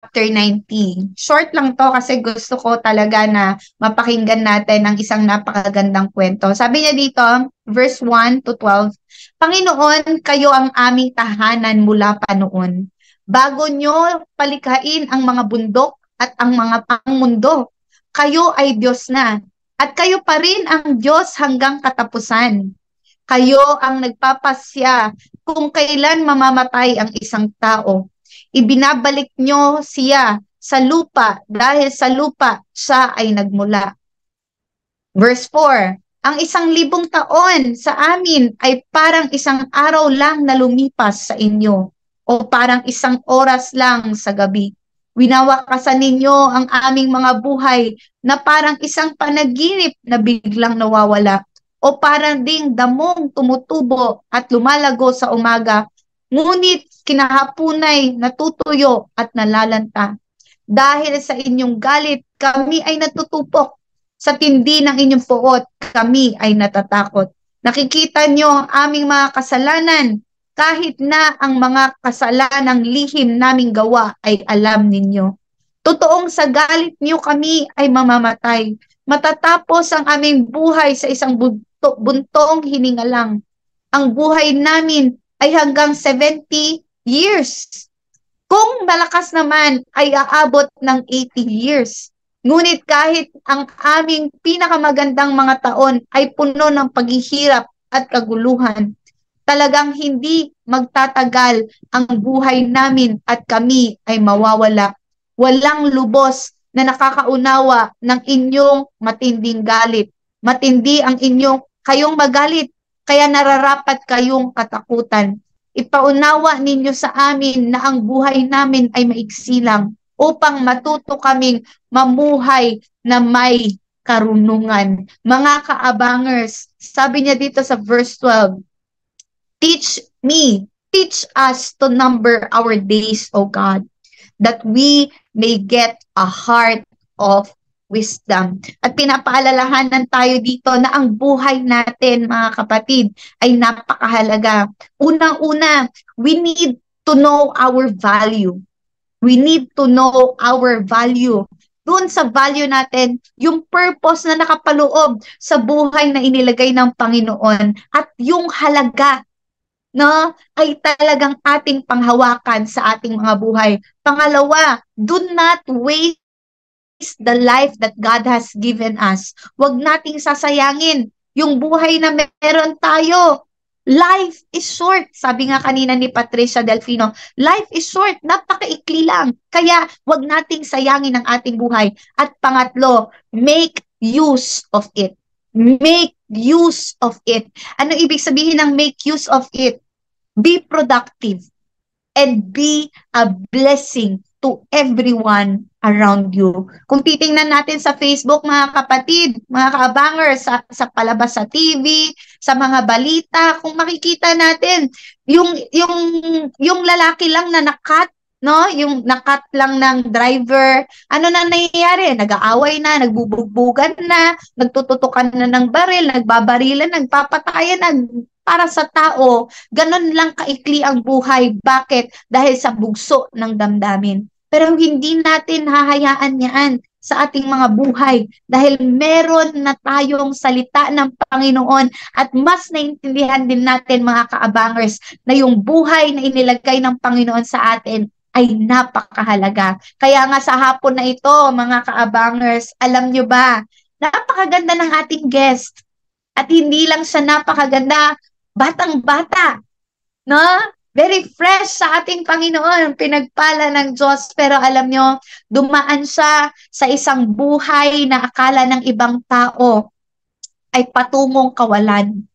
chapter 19. Short lang to kasi gusto ko talaga na mapakinggan natin ang isang napakagandang kwento. Sabi niya dito, verse 1 to 12, Panginoon, kayo ang aming tahanan mula pa noon. Bago nyo palikhain ang mga bundok at ang mundo, kayo ay Diyos na. At kayo pa rin ang Diyos hanggang katapusan. Kayo ang nagpapasya kung kailan mamamatay ang isang tao. Ibinabalik nyo siya sa lupa dahil sa lupa siya ay nagmula. Verse 4, ang 1,000 taon sa amin ay parang isang araw lang na lumipas sa inyo o parang isang oras lang sa gabi. Winawakasan ninyo ang aming mga buhay na parang isang panaginip na biglang nawawala o parang ding damong tumutubo at lumalago sa umaga, ngunit kinahapunay natutuyo at nalalanta. Dahil sa inyong galit, kami ay natutupok. Sa tindi ng inyong puot, kami ay natatakot. Nakikita nyo ang aming mga kasalanan, kahit na ang mga kasalanang lihim naming gawa ay alam ninyo. Totoong sa galit niyo kami ay mamamatay. Matatapos ang aming buhay sa isang buntong hininga lang. Ang buhay namin ay hanggang 70 years. Kung malakas naman ay aabot ng 80 years. Ngunit kahit ang aming pinakamagandang mga taon ay puno ng paghihirap at kaguluhan, talagang hindi magtatagal ang buhay namin at kami ay mawawala. Walang lubos na nakakaunawa ng inyong matinding galit. Matindi ang kayong magalit, kaya nararapat kayong katakutan. Ipaunawa ninyo sa amin na ang buhay namin ay maiksi lang upang matuto kaming mamuhay na may karunungan. Mga kaabangers, sabi niya dito sa verse 12, teach us to number our days, O God, that we may get a heart of wisdom. At pinapaalalahanan tayo dito na ang buhay natin, mga kapatid, ay napakahalaga. Unang-una, we need to know our value. We need to know our value. Doon sa value natin, yung purpose na nakapaloob sa buhay na inilagay ng Panginoon at yung halaga, no, ay talagang ating panghawakan sa ating mga buhay. Pangalawa, do not waste the life that God has given us. Huwag nating sasayangin yung buhay na meron tayo. Life is short. Sabi nga kanina ni Patricia Delfino, life is short, napakaikli lang. Kaya huwag nating sayangin ang ating buhay. At pangatlo, make use of it. Make use of it. Ano ibig sabihin ng make use of it? Be productive and be a blessing to everyone around you. Kung titingnan natin sa Facebook, mga kapatid, mga kaabangers, sa palabas sa TV, sa mga balita, kung makikita natin, yung lalaki lang na nakat, no? Yung nakat lang ng driver, ano na nangyayari? Nag-aaway na, nagbubugbugan na, nagtututukan na ng baril, nagbabarilan, nagpapatayan, para sa tao, ganun lang kaikli ang buhay. Bakit? Dahil sa bugso ng damdamin. Pero hindi natin hahayaan yan sa ating mga buhay dahil meron na tayong salita ng Panginoon at mas naintindihan din natin, mga kaabangers, na yung buhay na inilagay ng Panginoon sa atin ay napakahalaga. Kaya nga sa hapon na ito, mga kaabangers, alam nyo ba, napakaganda ng ating guest. At hindi lang siya napakaganda, batang-bata, no? Very fresh sa ating Panginoon, pinagpala ng Diyos. Pero alam nyo, dumaan siya sa isang buhay na akala ng ibang tao ay patungong kawalan.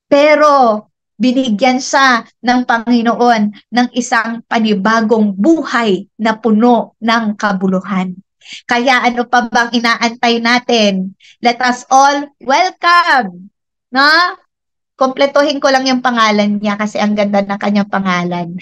Pero binigyan siya ng Panginoon ng isang panibagong buhay na puno ng kabuluhan. Kaya ano pa bang inaantay natin? Let us all welcome, no? Kompletuhin ko lang yung pangalan niya kasi ang ganda ng kanyang pangalan.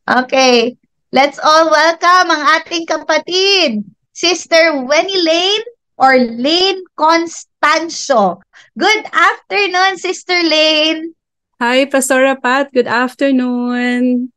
Okay, let's all welcome ang ating kapatid, Sister Wenny Lane or Lane Constancio. Good afternoon, Sister Lane. Hi, Pastora Pat. Good afternoon.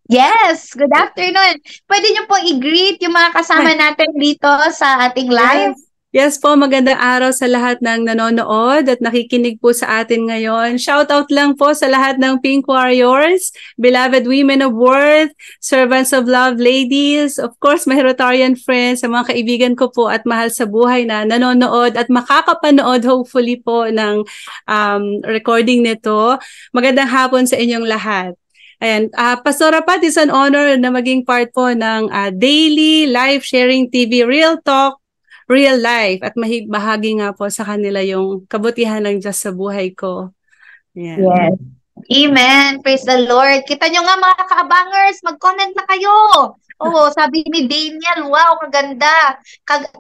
Yes, good afternoon. Pwede niyo pong i-greet yung mga kasama natin dito sa ating live. Yes. Yes po, magandang araw sa lahat ng nanonood at nakikinig po sa atin ngayon. Shout out lang po sa lahat ng Pink Warriors, beloved women of worth, servants of love ladies, of course, my Rotarian friends, sa mga kaibigan ko po at mahal sa buhay na nanonood at makakapanood hopefully po ng recording nito. Magandang hapon sa inyong lahat. And Pastora Pat, it's an honor na maging part po ng daily live sharing TV Real Talk, Real Life, at bahagi nga po sa kanila yung kabutihan ng Diyos sa buhay ko. Yan. Yes. Amen. Praise the Lord. Kita nyo nga mga ka-abangers, mag-comment na kayo. Oo, sabi ni Daniel, wow, kaganda.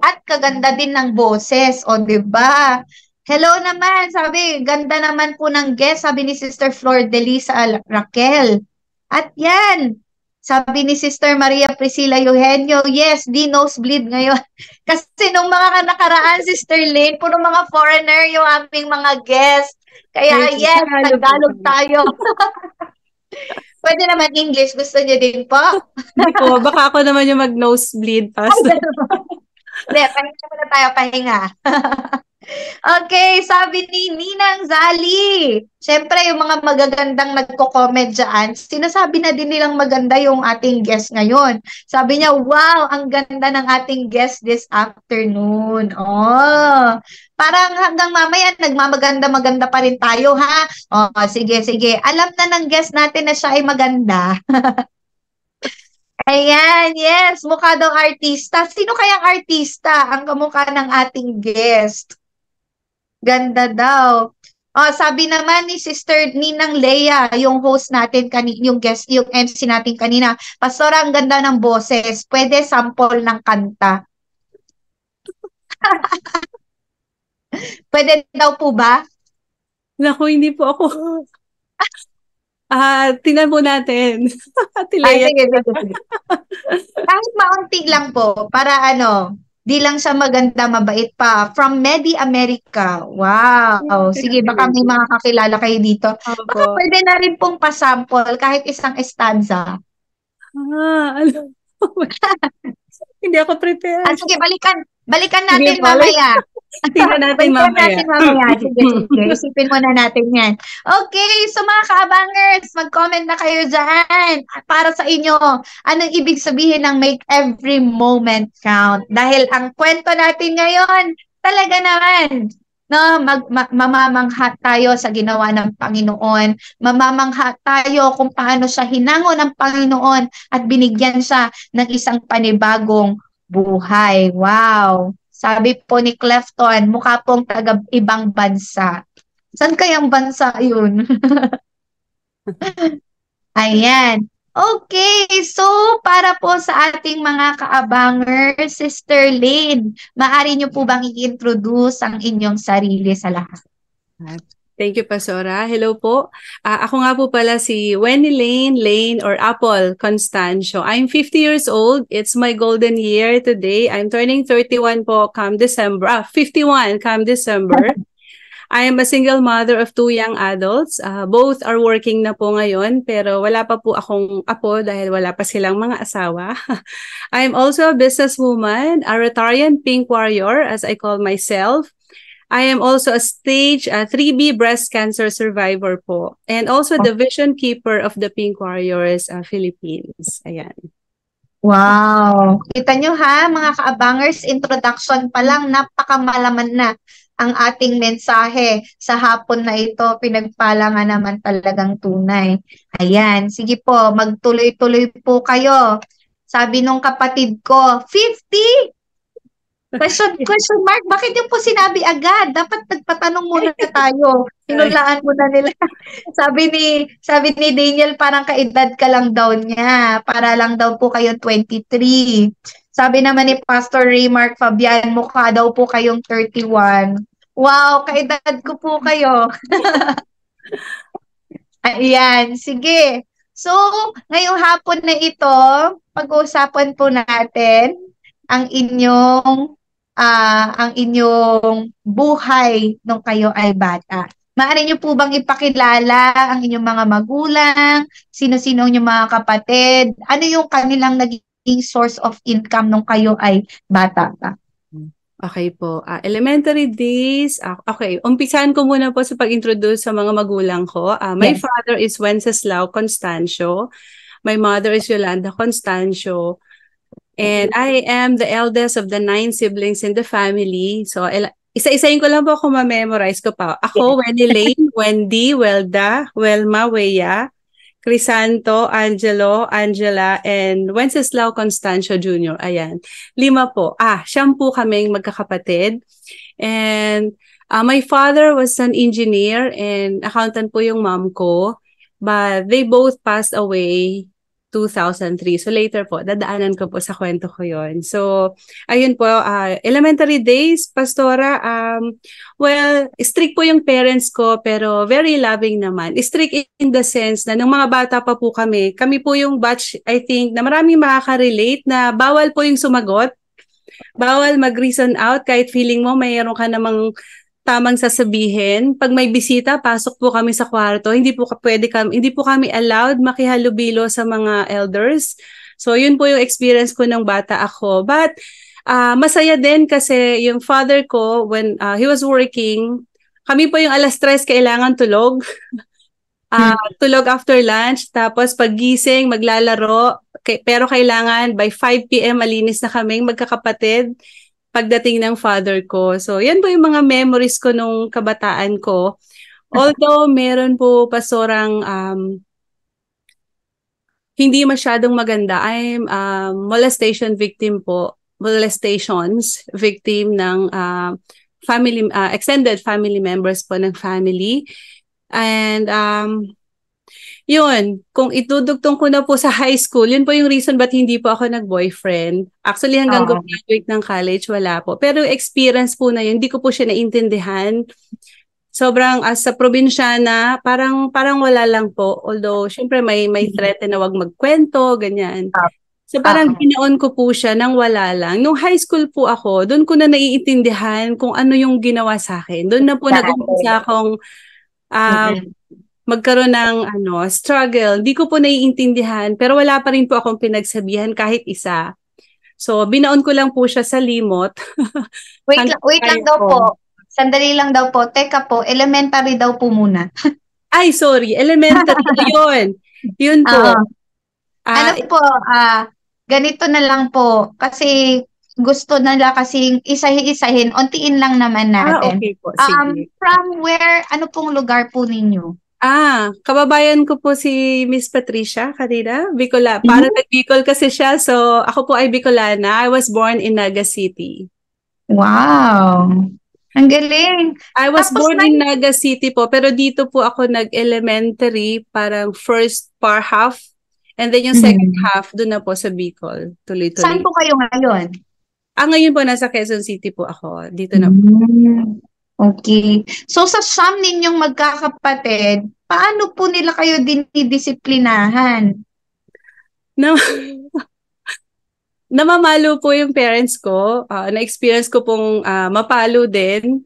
At kaganda din ng boses. O, diba? Hello naman, sabi, ganda naman po ng guest, sabi ni Sister Flor de Lisa Raquel. At yan, sabi ni Sister Maria Priscilla Eugenio, yes, di nosebleed ngayon. Kasi nung mga nakaraan, Sister Lane, puro mga foreigner yung aming mga guest. Kaya yes, Tagalog tayo. Pwede naman English, gusto niyo din po? Hindi po, baka ako naman yung mag-nosebleed, Pastor. Hindi, pahinga muna tayo, pahinga. Okay, sabi ni Ninang Zali. Siyempre, yung mga magagandang nagko-comment dyan, sinasabi na din nilang maganda yung ating guest ngayon. Sabi niya, wow, ang ganda ng ating guest this afternoon. Oh, parang hanggang mamaya, nagmamaganda-maganda pa rin tayo, ha? Oh, sige, sige. Alam na ng guest natin na siya ay maganda. Ayan, yes, mukha daw artista. Sino kayang artista ang kamukha ng ating guest? Ganda daw. Oh, sabi naman ni Sister Ninang Leia, yung host natin yung guest, yung MC natin kanina, Pastor, ang ganda ng boses. Pwede sample ng kanta. Pwede daw po ba? Naku, hindi po ako. Tingnan po natin. Ay, sige, sige, sige. Kahit maunti lang po, para di lang siya maganda, mabait pa. From Medi America. Wow. Sige, baka may mga kakilala kayo dito. Baka pwede na rin pong pasample kahit isang stanza. Ano? Hindi ako prepared. Sige, balikan natin mamaya. Tingnan natin mamaya. Sige, sige. Isipin muna natin yan. Okay, so mga ka-abangers, mag-comment na kayo dyan. Para sa inyo, anong ibig sabihin ng make every moment count? Dahil ang kwento natin ngayon, talaga naman, no, mamamangha tayo sa ginawa ng Panginoon. Mamamangha tayo kung paano siya hinango ng Panginoon at binigyan siya ng isang panibagong buhay. Wow! Sabi po ni Clefton, mukha pong taga-ibang bansa. Saan kayang bansa yun? Ayan. Okay, so para po sa ating mga kaabangers, Sister Lane, maaari niyo po bang i-introduce ang inyong sarili sa lahat? Thank you, Pastora. Hello po. Ako nga po pala si Wendy Lane or Apple Constancio. I'm 50 years old. It's my golden year today. I'm turning 31 po come December. 51 come December. I am a single mother of 2 young adults. Both are working na po ngayon, pero wala pa po akong apo dahil wala pa silang mga asawa. I am also a businesswoman, a Rotarian Pink Warrior, as I call myself. I am also a stage 3B breast cancer survivor po, and also the vision keeper of the Pink Warriors Philippines. Ayan. Wow! Kita nyo ha, mga kaabangers, introduction pa lang, napakamalaman na ang ating mensahe sa hapon na ito. Pinagpala nga naman talagang tunay. Ayan, sige po, magtuloy-tuloy po kayo. Sabi nung kapatid ko, 50? Question mark, bakit yung po sinabi agad? Dapat nagpatanong muna tayo. Hinulaan muna nila. Sabi ni Daniel, parang kaedad ka lang daw niya. Para lang daw po kayo 23. Sabi naman ni Pastor Remark Fabian, mukha daw po kayong 31. Wow, kaedad ko po kayo. Ayan, sige. So, ngayong hapon na ito, pag-uusapan po natin ang inyong buhay nung kayo ay bata. Maaari niyo po bang ipakilala ang inyong mga magulang? Sino-sino ang inyong mga kapatid? Ano yung kanilang naging source of income nung kayo ay bata pa? Okay po. Elementary days. Okay, umpisahan ko muna po sa pag-introduce sa mga magulang ko. My Yes. father is Wenceslao Constancio. My mother is Yolanda Constancio. And I am the eldest of the 9 siblings in the family. So, isa-isahin ko lang po kung ma-memorize ko pa. Ako, Wendy Lane, Wendy, Welda, Welma, Weya, Crisanto, Angelo, Angela, and Wenceslao Constancio Jr. Ayan. 5 po. 9 po kaming magkakapatid. And my father was an engineer and accountant po yung mom ko. But they both passed away 2003. So later po, dadaanan ko po sa kwento ko yon. So, ayun po, elementary days, Pastora, well, strict po yung parents ko, pero very loving naman. Strict in the sense na nung mga bata pa po kami po yung batch, I think, na maraming makaka-relate na bawal po yung sumagot. Bawal mag-reason out kahit feeling mo mayroon ka namang tamang sasabihin. Pag may bisita, pasok po kami sa kwarto. Hindi po kami allowed makihalubilo sa mga elders. So yun po yung experience ko ng bata ako. But masaya din kasi yung father ko when he was working, kami po yung 3:00 kailangan tulog. Tulog after lunch, tapos paggising, maglalaro. Pero kailangan by 5 p.m. malinis na kaming magkakapatid pagdating ng father ko. So, yan po yung mga memories ko nung kabataan ko. Although, meron po pasorang hindi masyadong maganda. I'm molestation victim po. Molestations victim ng family, extended family members po ng family. And yun, kung itudugtong ko na po sa high school, yun po yung reason ba't hindi po ako nag-boyfriend. Actually, hanggang graduate ng college, wala po. Pero experience po na yun, hindi ko po siya naintindihan. Sobrang, as sa probinsyana, parang wala lang po. Although, syempre may threat na wag magkwento, ganyan. So parang ginaon ko po siya nang wala lang. Nung high school po ako, doon ko na naiintindihan kung ano yung ginawa sa akin. Doon na po nag-umpisa akong magkaroon ng struggle. Di ko po naiintindihan, pero wala pa rin po akong pinagsabihan kahit isa. So, binaon ko lang po siya sa limot. Wait lang daw po. Sandali lang daw po. Teka po, elementary daw po muna. Ay, sorry. Elementary. Yun po. Ganito na lang po. Kasi gusto nila kasing isahin-isahin. Untiin lang naman natin. Okay po. Sige. From where, ano pong lugar po ninyo? Kababayan ko po si Miss Patricia kanina, Bicola. Parang nag-Bicol kasi siya, so ako po ay Bicolana. I was born in Naga City. Wow! Ang galing! I was born in Naga City po, pero dito po ako nag-elementary, parang first half, and then yung second half, doon na po sa Bicol. Tuloy-tuloy. Saan po kayo ngayon? Ngayon po nasa Quezon City po ako. Dito na po. Okay. So sa siyam ninyong magkakapatid, paano po nila kayo dinidisiplinahan? Namamalo po yung parents ko. Na-experience ko pong mapalo din.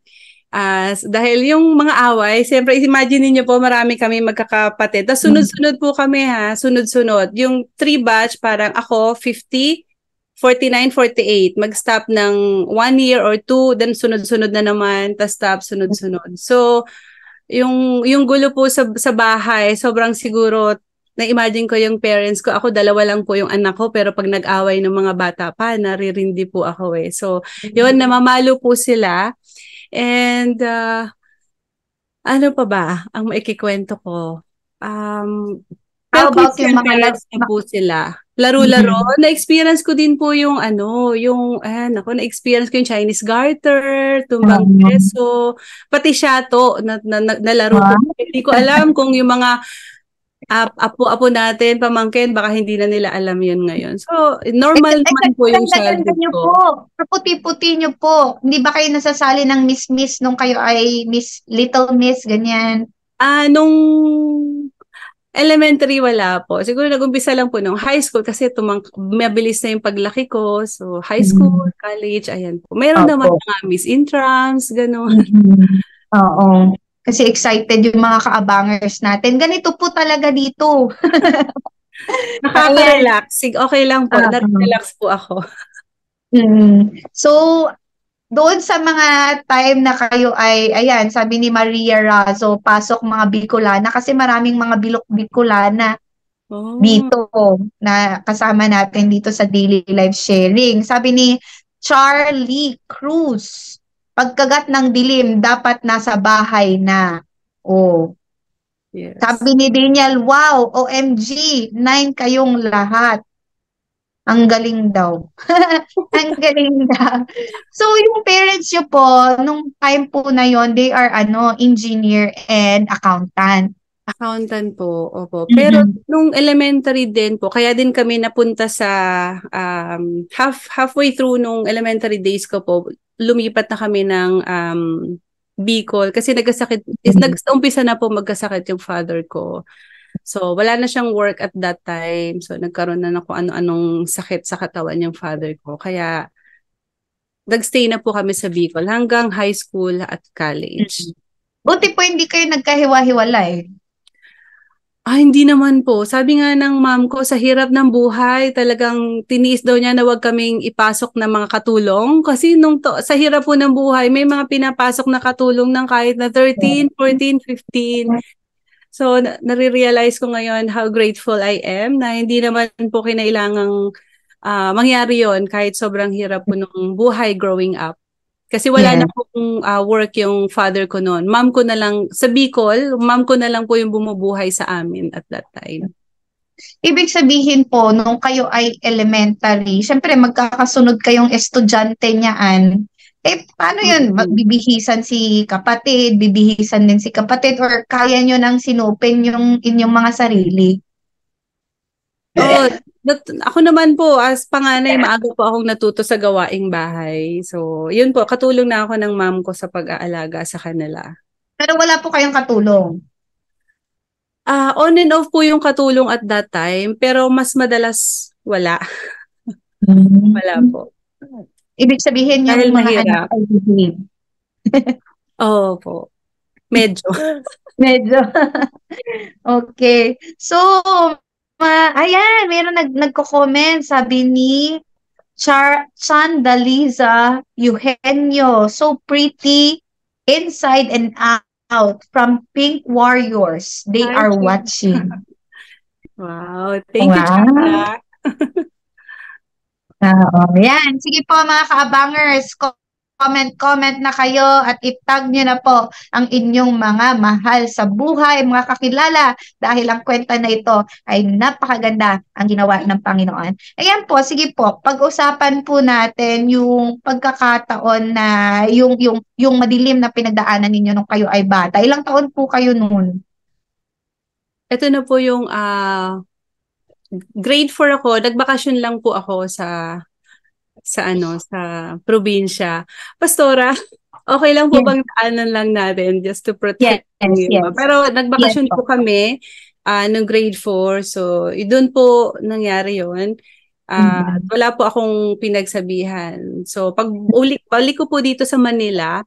Dahil yung mga away, siyempre imagine niyo po marami kami magkakapatid. Tapos sunod-sunod po kami sunod-sunod. Yung 3 batch, parang ako 50, 49, 48. Mag-stop ng 1 year or 2, then sunod-sunod na naman, tapos stop, sunod-sunod. So, yung gulo po sa bahay, sobrang siguro, na-imagine ko yung parents ko, ako 2 lang po yung anak ko, pero pag nag-away ng mga bata pa, naririndi po ako eh. So, yun, namamalo po sila. And, ano pa ba ang maikikwento ko? How about yung mga na po sila? Laro-laro. Na-experience ko din po yung na-experience ko yung Chinese garter, tumbang preso, pati shato na laro ko. Hindi ko alam kung yung mga apo-apo natin, pamangkin, baka hindi na nila alam yun ngayon. So, normal naman po yung childhood ko. Puti-puti nyo po. Hindi ba kayo nasasali ng miss nung kayo ay little miss, ganyan? Nung elementary, wala po. Siguro nag-umpisa lang po nung high school kasi mabilis na yung paglaki ko. So, high school, college, ayan po. Meron naman mga Miss Intrams, gano'n. Oo. Kasi excited yung mga kaabangers natin. Ganito po talaga dito. Ayan. Nakaka-relax. Okay lang po. Na-relax po ako. So, doon sa mga time na kayo ay, ayan, sabi ni Maria Razo, pasok mga Bicolana kasi maraming mga Bicolana Oh, dito na kasama natin dito sa daily life sharing. Sabi ni Charlie Cruz, pagkagat ng dilim, dapat nasa bahay na. Oh. yes. Sabi ni Daniel, wow, OMG, 9 kayong lahat. Ang galing daw. Ang galing daw. So, yung parents nyo po, nung time po na yon, they are engineer and accountant. Accountant po, opo. Pero Mm-mm. nung elementary din po, kaya din kami napunta sa halfway through nung elementary days ko po, lumipat na kami ng Bicol kasi nagkasakit, nag-umpisa na po magkasakit yung father ko. So, wala na siyang work at that time. So, nagkaroon na kung ano-anong sakit sa katawan yung father ko. Kaya, nagstay na po kami sa Bicol hanggang high school at college. Buti po hindi kayo nagkahiwa-hiwalay. Hindi naman po. Sabi nga ng mom ko, sa hirap ng buhay, talagang tiniis daw niya na wag kaming ipasok ng mga katulong. Kasi sa hirap po ng buhay, may mga pinapasok na katulong ng kahit na 13, 14, 15. So, nare-realize ko ngayon how grateful I am na hindi naman po kinailangang mangyari yon kahit sobrang hirap po ng buhay growing up. Kasi wala na Yes. pong work yung father ko noon. Mom ko na lang, sa Bicol, mom ko na lang po yung bumubuhay sa amin at that time. Ibig sabihin po, nung kayo ay elementary, syempre magkakasunod kayong estudyante niyaan. Paano yun? Bibihisan si kapatid, bibihisan din si kapatid, or kaya nyo nang sinupin yung inyong mga sarili? Oh, ako naman po, as panganay, maaga po akong natuto sa gawaing bahay. So, yun po, katulong na ako ng mom ko sa pag-aalaga sa kanila. Pero wala po kayong katulong. On and off po yung katulong at that time, pero mas madalas wala. Wala po. Ibig sabihin yung Dahil mga anak mahirap. ay behave. Oo po. Medyo. Medyo. Okay. So, ayan, meron nagko-comment, sabi ni Chandaliza Eugenio, so pretty inside and out from Pink Warriors. They Hi, are Chika. watching. Wow. Thank you, Wow. Chika. Yan. Sige po mga kaabangers, comment na kayo at itag nyo na po ang inyong mga mahal sa buhay, mga kakilala, dahil ang kwenta na ito ay napakaganda ang ginawa ng Panginoon. Ayan po, sige po, pag-usapan po natin yung pagkakataon na yung madilim na pinagdaanan ninyo nung kayo ay bata. Ilang taon po kayo noon? Ito na po yung grade 4 ako. Nagbakasyon lang po ako sa probinsya. Pastora, okay lang po Yes. bang daanan lang natin just to protect yung iba? Yes. Pero nagbakasyon Yes po kami nung grade 4. So, doon po nangyari yon. At wala po akong pinagsabihan. So, balik ko po dito sa Manila,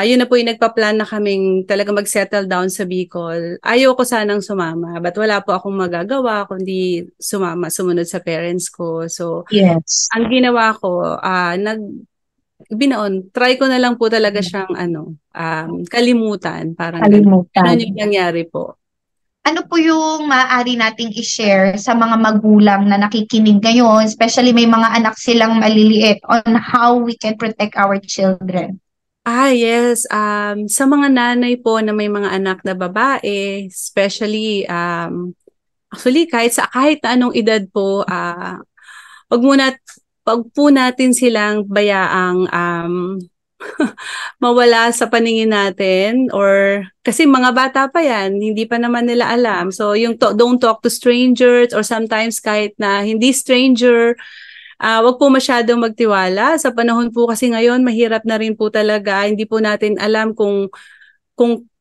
yun na po yung nagpa-plan na kaming talaga mag-settle down sa Bicol. Ayaw ko sanang sumama, but wala po akong magagawa kundi sumunod sa parents ko. So, Yes. ang ginawa ko, try ko na lang po talaga siyang kalimutan. Parang Kalimutan. ganun yung nangyari po. Ano po yung maaari nating i-share sa mga magulang na nakikinig ngayon, especially may mga anak silang maliliit, on how we can protect our children? Yes. Sa mga nanay po na may mga anak na babae, especially, actually, kahit na anong edad po, wag po natin silang bayaang mawala sa paningin natin, or kasi mga bata pa yan, hindi pa naman nila alam. So yung don't talk to strangers, or sometimes kahit na hindi stranger, wag po masyadong magtiwala. Sa panahon po kasi ngayon, mahirap na rin po talaga. Hindi po natin alam kung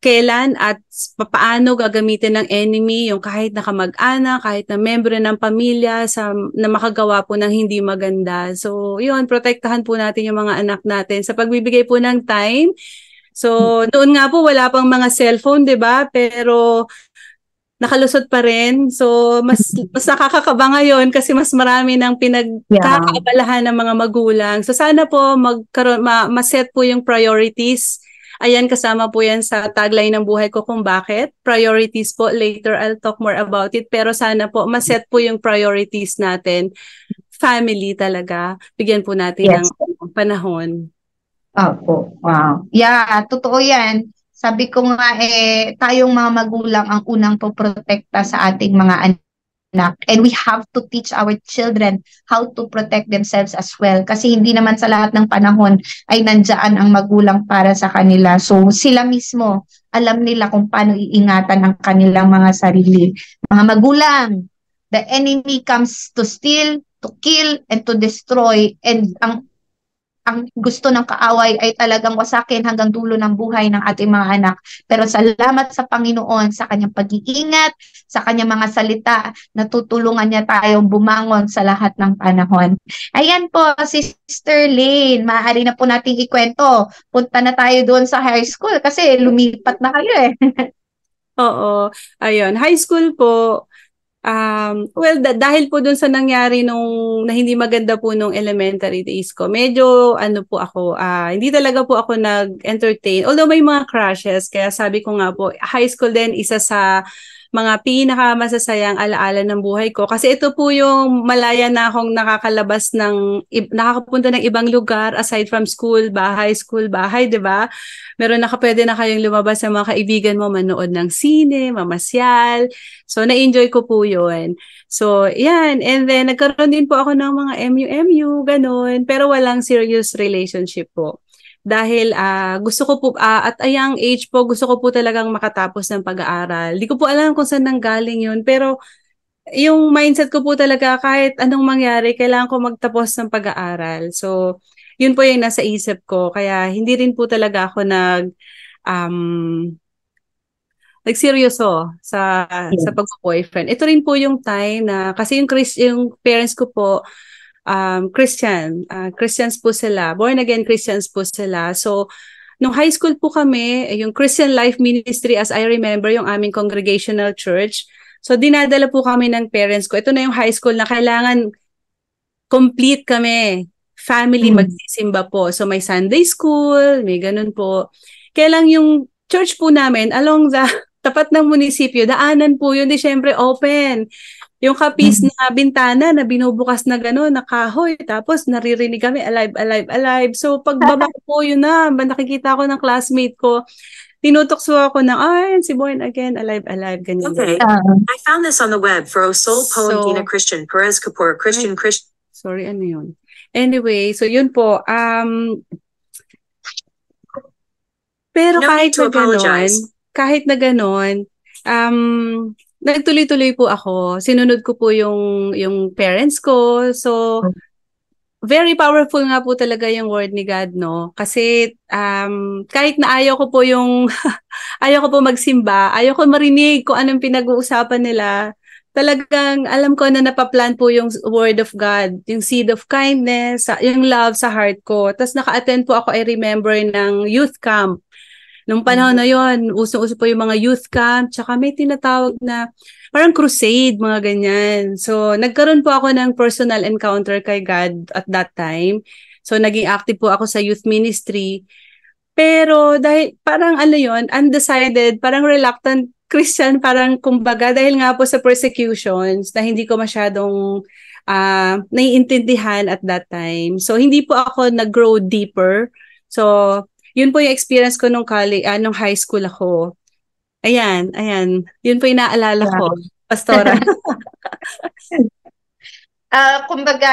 kailan at paano gagamitin ng enemy yung kahit na kamag-anak, kahit na membro ng pamilya na makagawa po ng hindi maganda. So, yun, protektahan po natin yung mga anak natin sa pagbibigay po ng time, So, noon nga po wala pang mga cellphone, 'di ba? Pero nakalusot pa rin. So, mas nakakakaba ngayon kasi mas marami ng pinagkakaabalahan ng mga magulang. So, sana po ma-set po yung priorities. Ayan, kasama po yan sa tagline ng buhay ko kung bakit. Priorities po. Later, I'll talk more about it. Pero sana po, ma-set po yung priorities natin. Family talaga. Bigyan po natin ng panahon. Opo, wow. Yeah, totoo yan. Sabi ko nga tayong mga magulang ang unang poprotekta sa ating mga anak. And we have to teach our children how to protect themselves as well. Kasi hindi naman sa lahat ng panahon ay nandiyan ang magulang para sa kanila. So sila mismo, alam nila kung paano iingatan ang kanilang mga sarili. Mga magulang, the enemy comes to steal, to kill, and to destroy. And ang gusto ng kaaway ay talagang wasakin hanggang dulo ng buhay ng ating mga anak. Pero salamat sa Panginoon sa kanyang pag-iingat, sa kanyang mga salita, natutulungan niya tayong bumangon sa lahat ng panahon. Ayan po, Sister Lane, maaari na po nating ikwento. Punta na tayo doon sa high school kasi lumipat na kayo eh. Oo, ayun. High school po, well, dahil po dun sa nangyari na hindi maganda po nung elementary days ko, medyo po ako, hindi talaga po ako nag-entertain. Although may mga crushes, kaya sabi ko nga po, high school din isa sa mga pinakamasasayang alaala ng buhay ko. Kasi ito po yung malaya na akong nakakapunta ng ibang lugar aside from school, bahay, di ba? Meron pwede na kayong lumabas sa mga kaibigan mo, manood ng sine, mamasyal. So, na-enjoy ko po yun. So, yan. And then, nagkaroon din po ako ng mga MU, ganun. Pero walang serious relationship po. Dahil gusto ko po, at a young age po, gusto ko po talagang makatapos ng pag-aaral. Di ko po alam kung saan nanggaling yun. Pero, yung mindset ko po talaga, kahit anong mangyari, kailangan ko magtapos ng pag-aaral. So, yun po yung nasa isip ko. Kaya, hindi rin po talaga ako nagseryoso sa pag-boyfriend. Ito rin po yung time na, kasi yung parents ko po, Christians po sila, born again Christians po sila. So, nung high school po kami, yung Christian Life Ministry, as I remember, yung aming congregational church. So, dinadala po kami ng parents ko. Ito na yung high school na kailangan complete kami. Family magsisimba po. So, may Sunday school, may ganun po. Kaya lang yung church po namin, along the tapat ng munisipyo, daanan po yun, di syempre open. Yung kapis na bintana na binubukas na gano'n, na kahoy, tapos naririnig kami, alive, alive, alive. So, pagbaba po yun na, nakikita ko ng classmate ko, tinutokso ako ng, si Born Again, alive, alive, ganyan. Okay, I found this on the web for Soul Poem Tina Christian, Perez Kapoor, Christian. Sorry, ano yun? Anyway, so yun po, pero kahit na gano'n, nagtuloy-tuloy po ako. Sinunod ko po yung parents ko. So, very powerful nga po talaga yung word ni God, no? Kasi kahit na ayaw ko po ayaw ko po magsimba, ayaw ko marinig kung anong pinag-uusapan nila, talagang alam ko na napaplan po yung word of God, yung seed of kindness, yung love sa heart ko. Tapos naka-attend po ako, I remember, ng youth camp. Nung panahon na yon, uso-uso po yung mga youth camp, tsaka may tinatawag na parang crusade, mga ganyan. So, nagkaroon po ako ng personal encounter kay God at that time. So, naging active po ako sa youth ministry. Pero dahil parang undecided, parang reluctant Christian, parang kumbaga, dahil nga po sa persecutions na hindi ko masyadong naiintindihan at that time. So, hindi po ako nag-grow deeper. So, yun po yung experience ko nung high school ako. Ayan. Yun po yung naalala ko, Pastora. Kumbaga,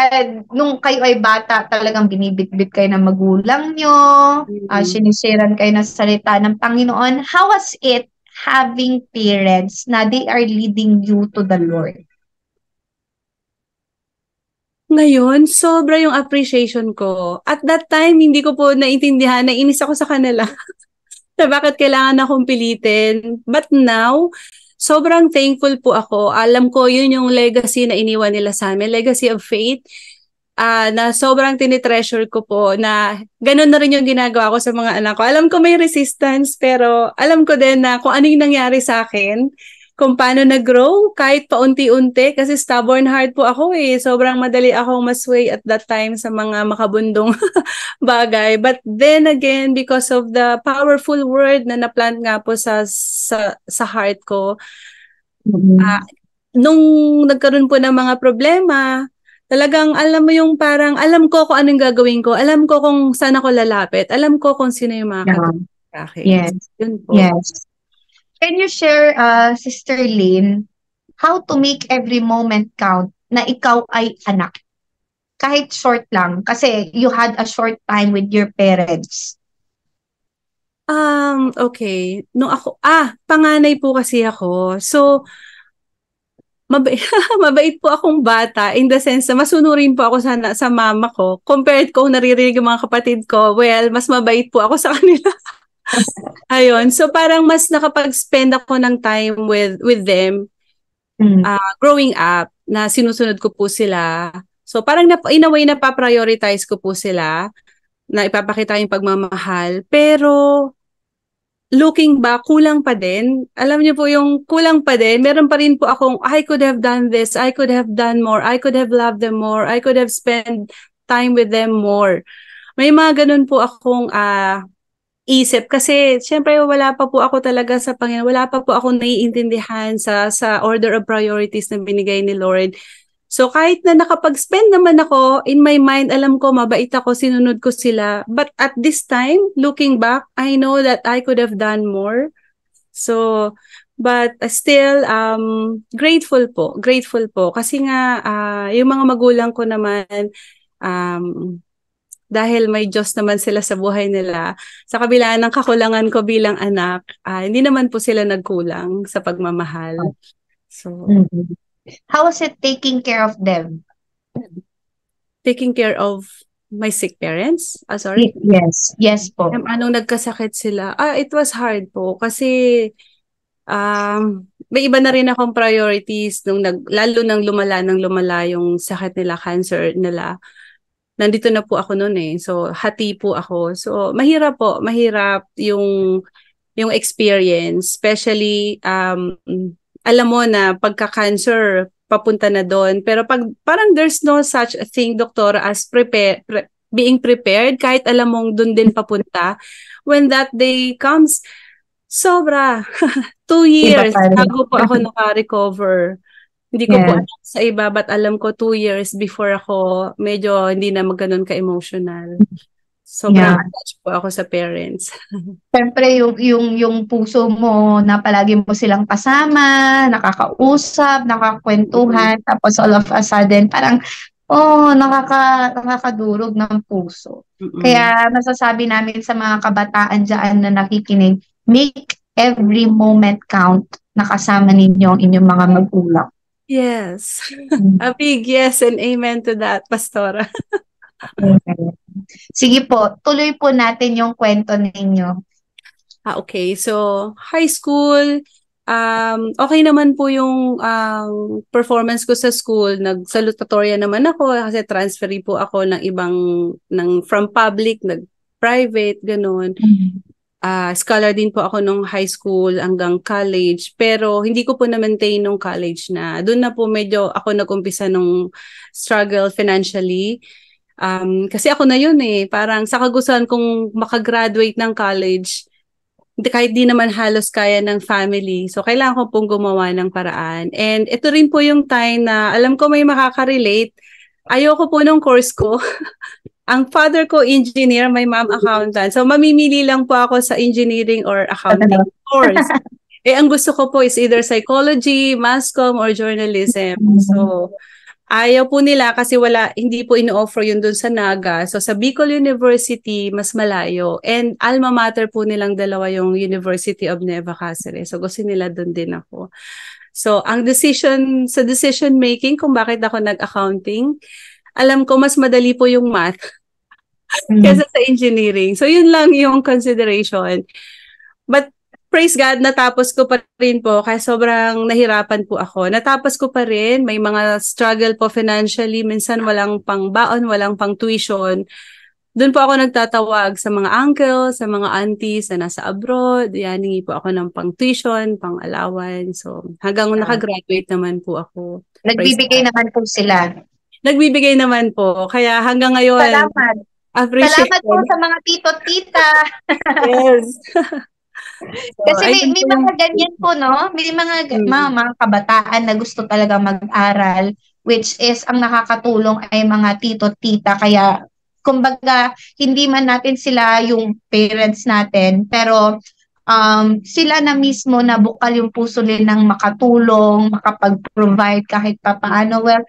nung kayo ay bata, talagang binibitbit kayo ng magulang nyo, sinisiran kayo ng salita ng Panginoon. How was it having parents na they are leading you to the Lord? Ngayon, sobra yung appreciation ko. At that time, hindi ko po naintindihan, nainis ako sa kanila. Na bakit kailangan akong pilitin. But now, sobrang thankful po ako. Alam ko yun yung legacy na iniwan nila sa amin, legacy of faith. na sobrang tinitreasure ko po na ganun na rin yung ginagawa ko sa mga anak ko. Alam ko may resistance, pero alam ko din na kung ano yung nangyari sa akin, kung paano nag-grow kahit paunti-unti kasi stubborn heart po ako eh. Sobrang madali akong masway at that time sa mga makabundong bagay. But then again, because of the powerful word na na-plant nga po sa heart ko, nung nagkaroon po ng mga problema, talagang alam mo yung parang alam ko kung anong gagawin ko, alam ko kung saan ako lalapit, alam ko kung sino yung makakatulong sa akin. Yes. Yun po. Yes. Can you share, Sister Lynn, how to make every moment count na ikaw ay anak? Kahit short lang, kasi you had a short time with your parents. Okay. Nung ako, panganay po kasi ako. So, mabait po akong bata in the sense na masunurin po ako sa mama ko. Compared ko, naririnig yung mga kapatid ko, well, mas mabait po ako sa kanila. Ayun. So, parang mas nakapag-spend ako ng time with them growing up na sinusunod ko po sila. So, parang in a way, napaprioritize ko po sila na ipapakita yung pagmamahal. Pero, looking back, kulang pa din. Alam niyo po yung kulang pa din. Meron pa rin po akong, I could have done this. I could have done more. I could have loved them more. I could have spent time with them more. May mga ganun po akong isip. Kasi, syempre, wala pa po ako talaga sa Panginoon. Wala pa po akong naiintindihan sa order of priorities na binigay ni Lord. So, kahit na nakapag-spend naman ako, in my mind, alam ko, mabait ako, sinunod ko sila. But at this time, looking back, I know that I could have done more. So, but still, grateful po. Grateful po. Kasi nga, yung mga magulang ko naman, dahil may Diyos naman sila sa buhay nila, sa kabila ng kakulangan ko bilang anak, hindi naman po sila nagkulang sa pagmamahal. So, how was it taking care of them? Taking care of my sick parents? Sorry? Yes po. Anong nagkasakit sila? It was hard po kasi may iba na rin akong priorities lalo nang lumala yung sakit nila, cancer nila. Nandito na po ako noon eh. So, hati po ako. So, mahirap po. Mahirap yung experience. Especially, alam mo na pagka-cancer, papunta na doon. Pero parang there's no such a thing, doktor, as being prepared. Kahit alam mong doon din papunta. When that day comes, sobra. 2 years bago po ako naka-recover. Hindi ko po alam sa iba, but alam ko 2 years before ako medyo hindi na magganon ka-emotional. Sobrang attached po ako sa parents. Siyempre, yung puso mo na palagi mo silang kasama, nakakausap, nakakwentuhan, tapos all of a sudden, parang, nakakadurog ng puso. Kaya masasabi namin sa mga kabataan dyan na nakikinig, make every moment count na kasama ninyo ang inyong mga magulang. Yes. A big yes and amen to that, Pastora. Sige po, tuloy po natin yung kwento ninyo. Okay. So, high school, okay naman po yung performance ko sa school. Nag-salutatorian naman ako kasi transferi po ako from public, nag-private, ganun. Scholar din po ako nung high school hanggang college, pero hindi ko po na-maintain nung college na. Doon na po medyo ako nag-umpisa nung struggle financially. Kasi ako na yun eh, parang sa kagustuhan kong makagraduate ng college, kahit di naman halos kaya ng family. So, kailangan ko pong gumawa ng paraan. And ito rin po yung time na alam ko may makaka-relate. Ayoko po nung course ko. Ang father ko, engineer, my mom, accountant. So, mamimili lang po ako sa engineering or accounting course. Ang gusto ko po is either psychology, mass comm, or journalism. So, ayaw po nila kasi hindi po ino-offer yun dun sa Naga. So, sa Bicol University, mas malayo. And alma mater po nilang dalawa yung University of Nueva Cáceres. So, gusto nila dun din ako. So, sa decision making kung bakit ako nag-accounting, alam ko mas madali po yung math kaysa sa engineering. So, yun lang yung consideration. But praise God, natapos ko pa rin po. Kaya sobrang nahirapan po ako. Natapos ko pa rin. May mga struggle po financially. Minsan walang pang baon, walang pang tuition. Doon po ako nagtatawag sa mga uncle, sa mga aunties na nasa abroad. Yan, hingi po ako ng pang tuition, pang allowance. So, hanggang nakagraduate naman po ako. Praise Nagbibigay God. naman po sila. Nagbibigay naman po. Kaya hanggang ngayon, Salamat. appreciate Salamat po sa mga tito-tita. Yes. So, Kasi ayun may po mga yung- ganyan po, no? May mga kabataan na gusto talaga mag-aral, which is ang nakakatulong ay mga tito-tita. Kaya, kumbaga, hindi man natin sila yung parents natin, pero sila na mismo na bukal yung puso nilang makatulong, makapag-provide kahit pa paano. Well,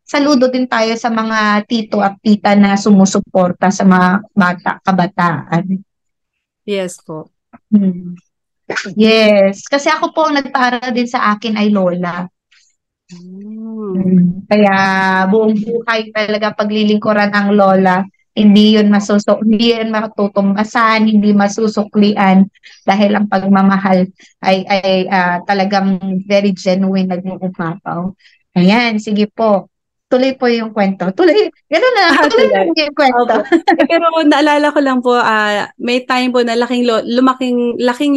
saludo din tayo sa mga tito at tita na sumusuporta sa mga kabataan. Yes po. Hmm. Yes, kasi ako po ang nagpaaral din sa akin ay lola. Kaya buong buhay talaga paglilingkuran ang lola. Hindi yun matutumbasan, hindi masusuklian dahil ang pagmamahal ay talagang very genuine, nag-uumapaw. Ayan, sige po. Tuloy po yung kwento. Tuloy, gano'n na, tuloy Tuloy. lang yung kwento. Pero naalala ko lang po, may time po na laking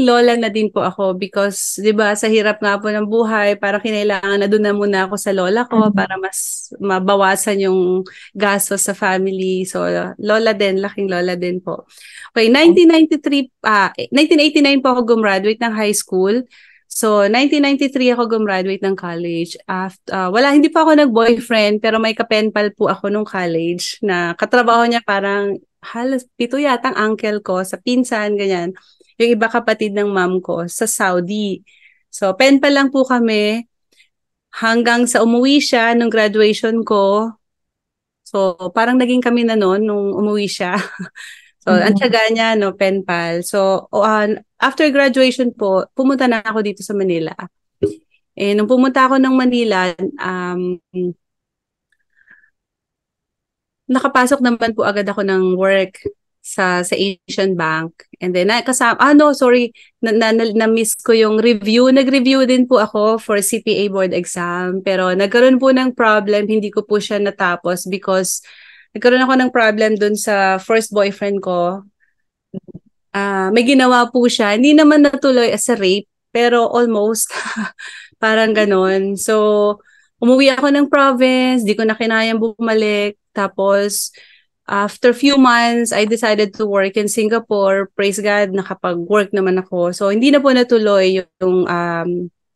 lola na din po ako because 'di ba sa hirap nga po ng buhay, parang kinailangan na doon na muna ako sa lola ko para mas mabawasan yung gastos sa family. So lola din, laking lola din po. Okay, 1989 po ako gumraduate ng high school. So, 1993 ako gumraduate ng college. Hindi pa ako nag-boyfriend, pero may kapenpal po ako nung college na katrabaho niya parang halos pito yatang uncle ko sa pinsan, ganyan. Yung iba kapatid ng mom ko sa Saudi. So, penpal lang po kami hanggang sa umuwi siya nung graduation ko. So, parang naging kami na noon nung umuwi siya. So, ang tiyaga niya, no, pen pal. So, after graduation po, pumunta na ako dito sa Manila. Nung pumunta ako ng Manila, nakapasok naman po agad ako ng work sa Asian Bank. And then, na-miss ko yung review. Nag-review din po ako for CPA board exam. Pero nagkaroon po ng problem, hindi ko po siya natapos because nagkaroon ako ng problem dun sa first boyfriend ko. May ginawa po siya. Hindi naman natuloy as a rape, pero almost. Parang ganon. So, umuwi ako ng province, di ko na kinayang bumalik. Tapos, after few months, I decided to work in Singapore. Praise God, nakapag-work naman ako. So, hindi na po natuloy yung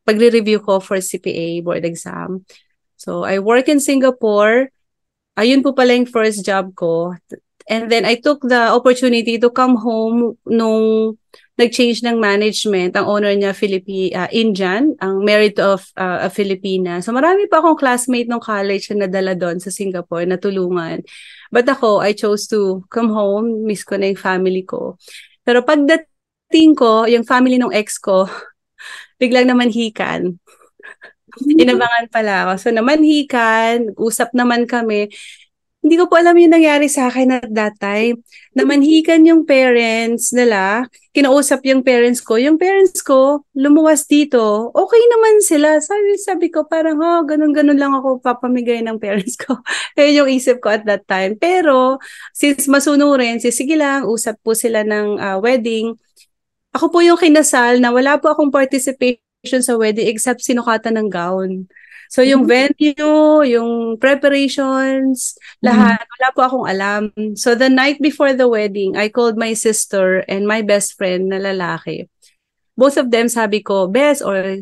pagre-review ko for CPA board exam. So, I work in Singapore. Ayun po pala yung first job ko. And then I took the opportunity to come home nung nag-change ng management. Ang owner niya, Indian, ang married to a Filipina. So marami pa akong classmate nung college na nadala doon sa Singapore na tulungan. But ako, I chose to come home. Miss ko na yung family ko. Pero pagdating ko, yung family ng ex ko, biglang namanhikan. Inabangan pala ako. So namanhikan, usap naman kami. Hindi ko po alam yung nangyari sa akin at that time. Namanhikan yung parents nila, kinausap yung parents ko. Yung parents ko, lumuwas dito. Okay naman sila. Sabi ko parang, ganun-ganun lang ako papamigay ng parents ko. Kaya yung isip ko at that time. Pero, since masunurin, sige lang, usap po sila ng wedding. Ako po yung kinasal na wala po akong participation sa wedding except sinukatan ng gown. So yung venue, yung preparations, lahat, wala po akong alam. So the night before the wedding, I called my sister and my best friend na lalaki. Both of them sabi ko, Bes or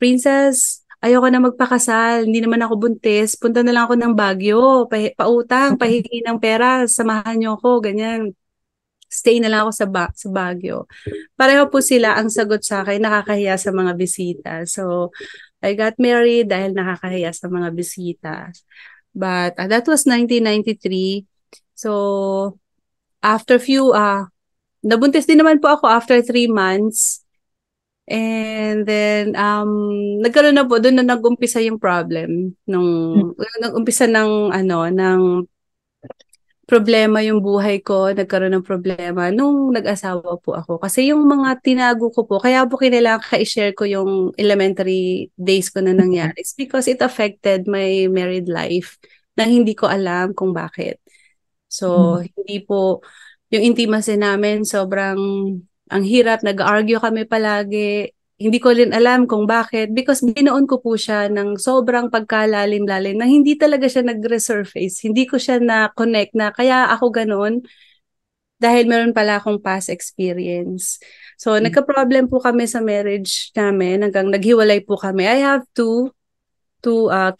Princess, ayoko na magpakasal, hindi naman ako buntis, punta na lang ako ng Baguio, pautang, pahingi ng pera, samahan niyo ako, ganyan. Stay na lang ako sa Baguio. Pareho po sila ang sagot sa akin, nakakahiya sa mga bisita. So, I got married dahil nakakahiya sa mga bisita. But that was 1993. So, after nabuntis din naman po ako after 3 months. And then, nagkaroon na po, doon na nag-umpisa yung problem. Nag-umpisa ng problema yung buhay ko, nagkaroon ng problema nung nag-asawa po ako. Kasi yung mga tinago ko po, kaya po kinailangan i-share ko yung elementary days ko na nangyari. It's because it affected my married life na hindi ko alam kung bakit. So, hindi po, yung intimacy namin, sobrang ang hirap, nag-argue kami palagi. Hindi ko rin alam kung bakit because binoon ko po siya ng sobrang pagkalalim-lalim na hindi talaga siya nag-resurface. Hindi ko siya na-connect na kaya ako ganun dahil meron pala akong past experience. So, nagka-problem po kami sa marriage namin hanggang naghiwalay po kami. I have two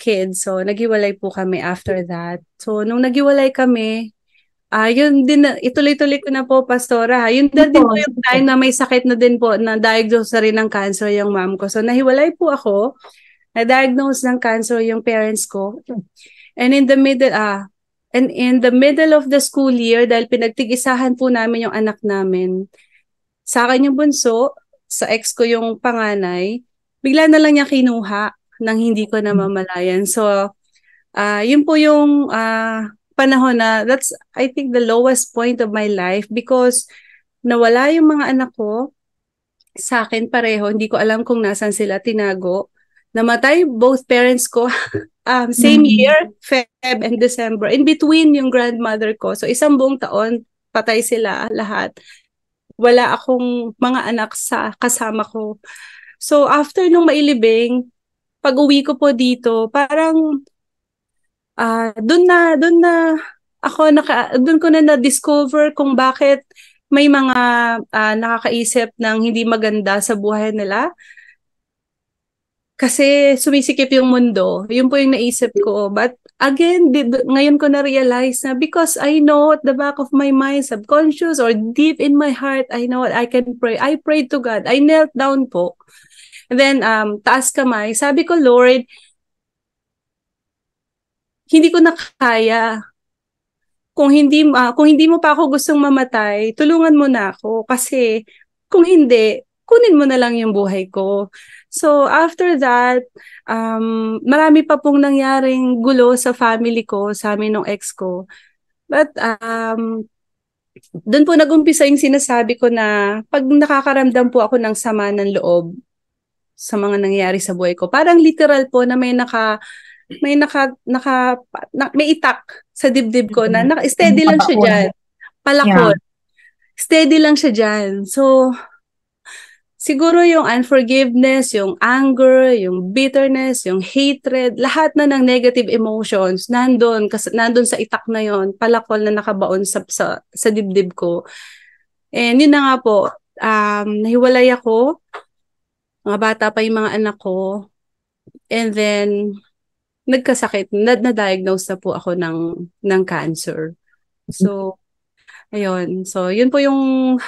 kids. So, naghiwalay po kami after that. So, nung naghiwalay kami, yun din, ituloy-tuloy ko na po, Pastora. Yun din po yung time na may sakit na din po, na diagnose na rin ng cancer yung mom ko. So, nahiwalay po ako, na-diagnose ng cancer yung parents ko. And in the middle of the school year, dahil pinagtigisahan po namin yung anak namin, sa akin yung bunso, sa ex ko yung panganay, bigla na lang niya kinuha nang hindi ko namamalayan. So, yun po yung panahon na that's I think the lowest point of my life because nawala yung mga anak ko sa akin pareho. Hindi ko alam kung nasan sila tinago. Namatay both parents ko same year, Feb and December. In between yung grandmother ko. So isang buong taon, patay sila lahat. Wala akong mga anak sa kasama ko. So after nung mailibing, pag-uwi ko po dito, parang doon ko na na-discover kung bakit may mga nakakaisip ng hindi maganda sa buhay nila. Kasi sumisikip yung mundo. Yun po yung naisip ko. But again, ngayon ko na-realize na because I know at the back of my mind, subconscious or deep in my heart, I know I can pray. I prayed to God. I knelt down po. And then, taas kamay. Sabi ko, Lord, hindi ko na kaya. Kung hindi mo pa ako gustong mamatay, tulungan mo na ako kasi kung hindi, kunin mo na lang yung buhay ko. So after that, marami pa pong nangyaring gulo sa family ko, sa amin ng ex ko. But doon po nag-umpisa yung sinasabi ko na pag nakakaramdam po ako ng sama ng loob sa mga nangyayari sa buhay ko, parang literal po na may itak sa dibdib ko na steady lang siya dyan. Palakot. Steady lang siya dyan. So, siguro yung unforgiveness, yung anger, yung bitterness, yung hatred, lahat na ng negative emotions, nandun sa itak na yon, palakol na nakabaon sa dibdib ko. And yun na nga po, nahiwalay ako, mga bata pa yung mga anak ko, and then, nagkasakit, na-diagnose na po ako ng cancer. So, ayun. So, yun po yung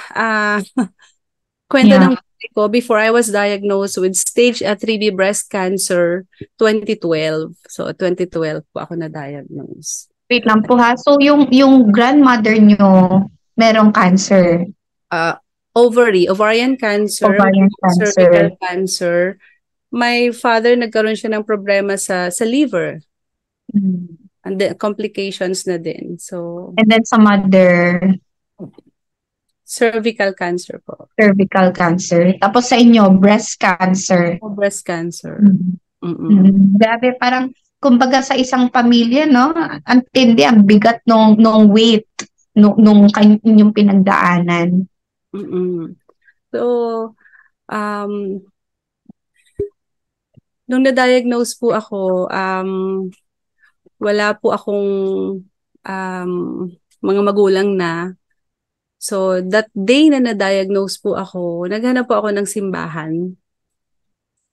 kwento ng buhay ko before I was diagnosed with stage 3B breast cancer 2012. So, 2012 po ako na-diagnose. Wait lang po ha. So, yung grandmother nyo, merong cancer? Ovarian cancer, cervical cancer. My father nagkaroon siya ng problema sa liver. And then complications na din. So and then sa mother, cervical cancer po. Cervical cancer. Tapos sa inyo, breast cancer. Breast cancer. Grabe, parang kumbaga sa isang pamilya, no? Ang tindi, ang bigat nung weight nung inyong pinagdaanan. So nung na-diagnose po ako, wala po akong mga magulang na. So, that day na na-diagnose po ako, naghanap po ako ng simbahan.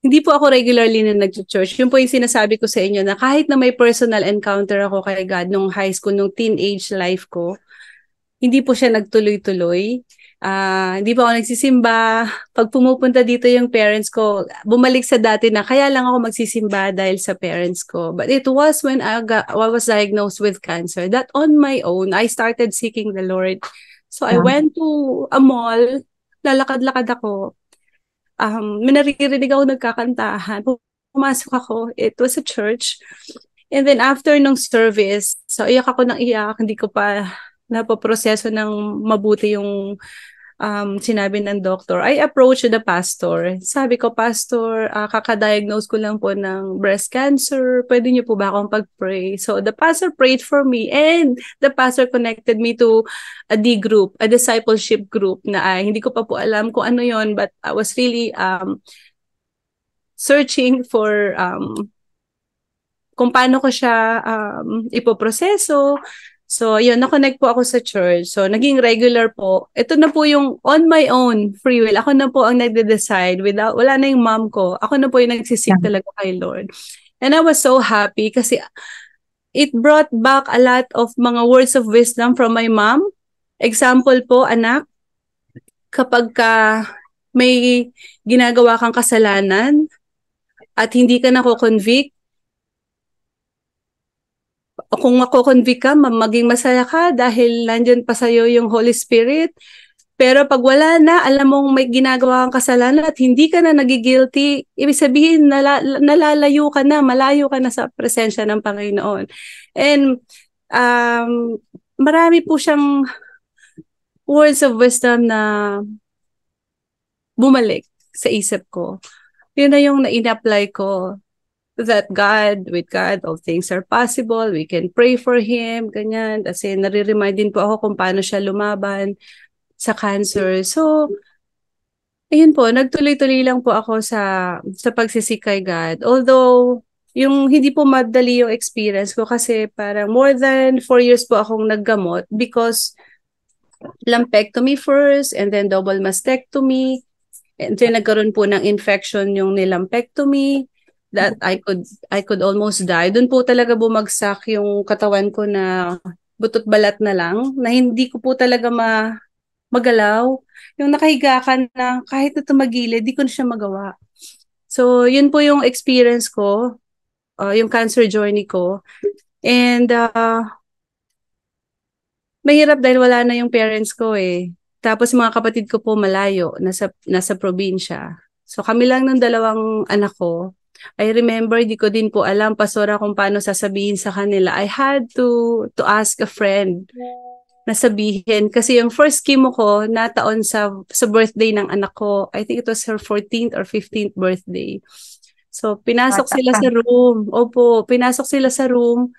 Hindi po ako regularly na nag-church. Yun po yung sinasabi ko sa inyo na kahit na may personal encounter ako kay God nung high school, nung teenage life ko, hindi po siya nagtuloy-tuloy. Hindi po ako nagsisimba. Pag pumupunta dito yung parents ko, bumalik sa dati na kaya lang ako magsisimba dahil sa parents ko. But it was when I was diagnosed with cancer that on my own, I started seeking the Lord. So I went to a mall, lalakad-lakad ako. May naririnig ako nagkakantahan. Pumasok ako. It was a church. And then after nung service, so iyak ako ng iyak, hindi ko pa napoproseso ng mabuti yung sinabi ng doctor. I approached the pastor. Sabi ko, Pastor, kakadiagnose ko lang po ng breast cancer. Pwede niyo po ba akong pag-pray? So the pastor prayed for me and the pastor connected me to a D group, a discipleship group na hindi ko pa po alam kung ano yon, but I was really searching for kung paano ko siya ipoproseso. So, yun, na-connect po ako sa church. So, naging regular po. Ito na po yung on my own free will. Ako na po ang nagde-decide wala na yung mom ko. Ako na po yung nagsisik talaga kay Lord. And I was so happy kasi it brought back a lot of mga words of wisdom from my mom. Example po, anak, kapag may ginagawa kang kasalanan at hindi ka nako-convict, kung mako-convict ka, maging masaya ka dahil nandyan pa sa'yo yung Holy Spirit. Pero pag wala na, alam mong may ginagawa kang kasalanan at hindi ka na nagigilty, ibig sabihin, nalalayo ka na, malayo ka na sa presensya ng Panginoon. And marami po siyang words of wisdom na bumalik sa isip ko. Yun na yung na-in-apply ko. That with God, all things are possible. We can pray for Him, ganyan. Kasi nare-remind din po ako kung paano siya lumaban sa cancer. So, ayun po, nagtuloy-tuloy lang po ako sa pagsisik kay God. Although, yung hindi po madali yung experience ko kasi parang more than 4 years po akong naggamot because lumpectomy first and then double mastectomy. And then nagkaroon po ng infection yung nilumpectomy that I could almost die. Doon po talaga bumagsak yung katawan ko na butot balat na lang, na hindi ko po talaga magalaw. Yung nakahiga ka na kahit na tumagilid, di ko na siya magawa. So, yun po yung experience ko, yung cancer journey ko. And mahirap dahil wala na yung parents ko eh. Tapos mga kapatid ko po malayo, nasa probinsya. So kami lang ng dalawang anak ko. I remember, di ko din po alam, pastora, kung paano sasabihin sa kanila. I had to ask a friend na sabihin. Kasi yung first chemo ko, nataon sa birthday ng anak ko. I think it was her 14th or 15th birthday. So, pinasok sila sa room. Opo, pinasok sila sa room.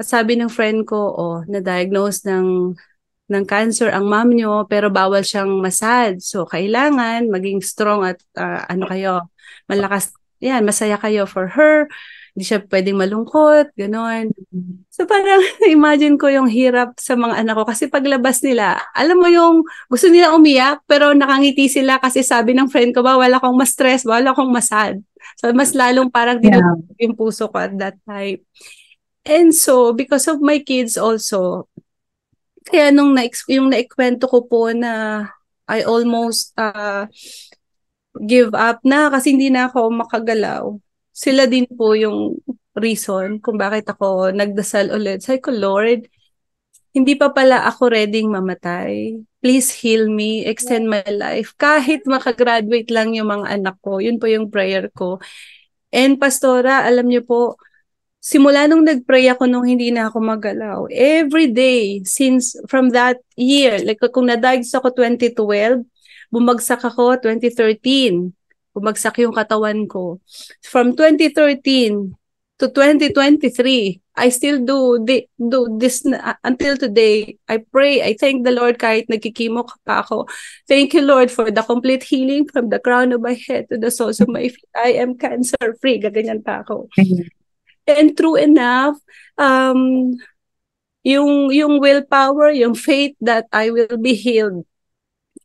At sabi ng friend ko, na-diagnose ng cancer ang mom nyo, pero bawal siyang massage. So, kailangan maging strong at malakas. Yan, masaya kayo for her. Hindi siya pwedeng malungkot, gano'n. So parang imagine ko yung hirap sa mga anak ko kasi paglabas nila, alam mo yung gusto nila umiyak pero nakangiti sila kasi sabi ng friend ko, wala akong ma-stress, wala akong masad. So mas lalong parang dinudog yung puso ko at that time. And so because of my kids also, kaya nung yung naikwento ko po na I almost give up na kasi hindi na ako makagalaw. Sila din po yung reason kung bakit ako nagdasal ulit. Sabi ko, Lord, hindi pa pala ako readyng mamatay. Please heal me, extend my life. Kahit makagraduate lang yung mga anak ko, yun po yung prayer ko. And pastora, alam niyo po, simula nung nag-pray ako nung hindi na ako magalaw, every day since from that year, like kung na-diagnose ako 2012, bumagsak ako 2013. Bumagsak yung katawan ko. From 2013 to 2023, I still do this until today. I pray, I thank the Lord kahit nagkikimo pa ako. Thank you, Lord, for the complete healing from the crown of my head to the soles of my feet. I am cancer-free. Gaganyan pa ako. And true enough, yung willpower, yung faith that I will be healed,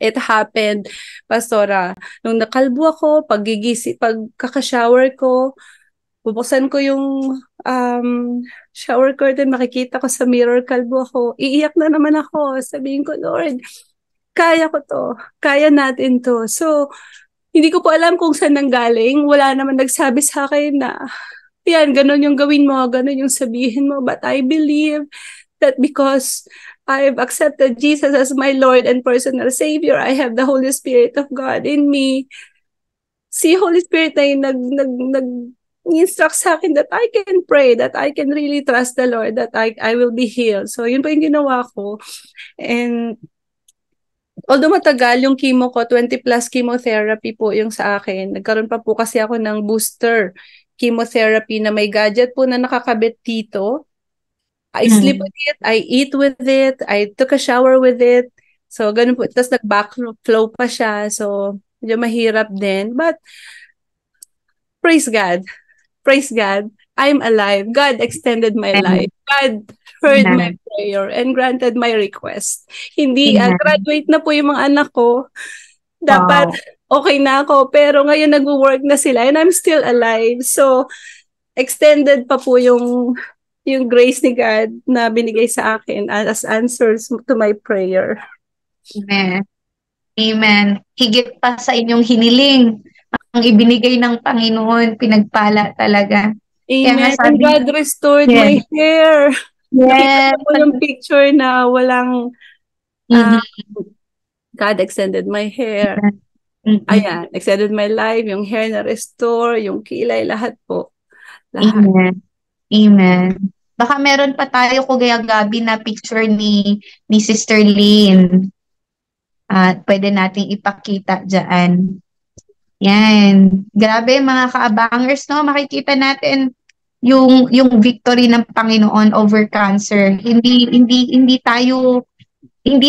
it happened, pastora. Nung nakalbo ako, pagkaka-shower ko, bubuksan ko yung shower curtain, makikita ko sa mirror, kalbo ako. Iiyak na naman ako. Sabihin ko, Lord, kaya ko to. Kaya natin to. So, hindi ko po alam kung saan nanggaling. Wala naman nagsabi sa akin na, yan, ganun yung gawin mo, ganun yung sabihin mo. But I believe that because I've accepted Jesus as my Lord and personal Savior, I have the Holy Spirit of God in me. Si Holy Spirit na yung instruct sa akin that I can pray, that I can really trust the Lord, that I will be healed. So, yun po yung ginawa ko. And although matagal yung chemo ko, 20 plus chemotherapy po yung sa akin. Nagkaroon pa po kasi ako ng booster chemotherapy na may gadget po na nakakabit dito. I sleep with it, I eat with it, I took a shower with it. So, ganun po. Tapos nag-backflow pa siya. So, medyo mahirap din. But, praise God. Praise God. I'm alive. God extended my life. God heard my prayer and granted my request. Hindi, graduate na po yung mga anak ko. Dapat, okay na ako. Pero ngayon nag-work na sila and I'm still alive. So, extended pa po yung grace ni God na binigay sa akin as answers to my prayer. Amen. Amen. Higit pa sa inyong hiniling, ang ibinigay ng Panginoon, pinagpala talaga. Amen. And God restored my hair. Nakita ko yung picture na walang God extended my hair. Ayan, extended my life, yung hair na restore, yung kilay, lahat po. Lahat. Amen. Amen. Baka meron pa tayo, Kuya Gabi, na picture ni Sister Lynn. At pwede nating ipakita dyan. Yan. Grabe mga kaabangers, no? Makikita natin yung victory ng Panginoon over cancer. Hindi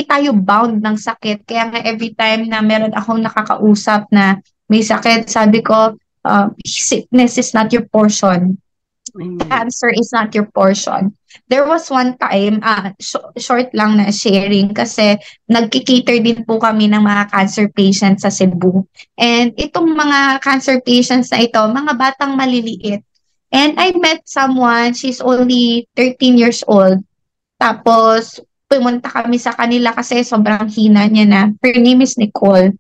tayo bound ng sakit. Kaya nga every time na meron akong nakakausap na may sakit, sabi ko, sickness is not your portion. Cancer is not your portion. There was one time, short lang na sharing kasi nagki-cater din po kami ng mga cancer patients sa Cebu. And itong mga cancer patients na ito, mga batang maliliit. And I met someone, she's only 13 years old. Tapos pumunta kami sa kanila kasi sobrang hina niya na. Her name is Nicole.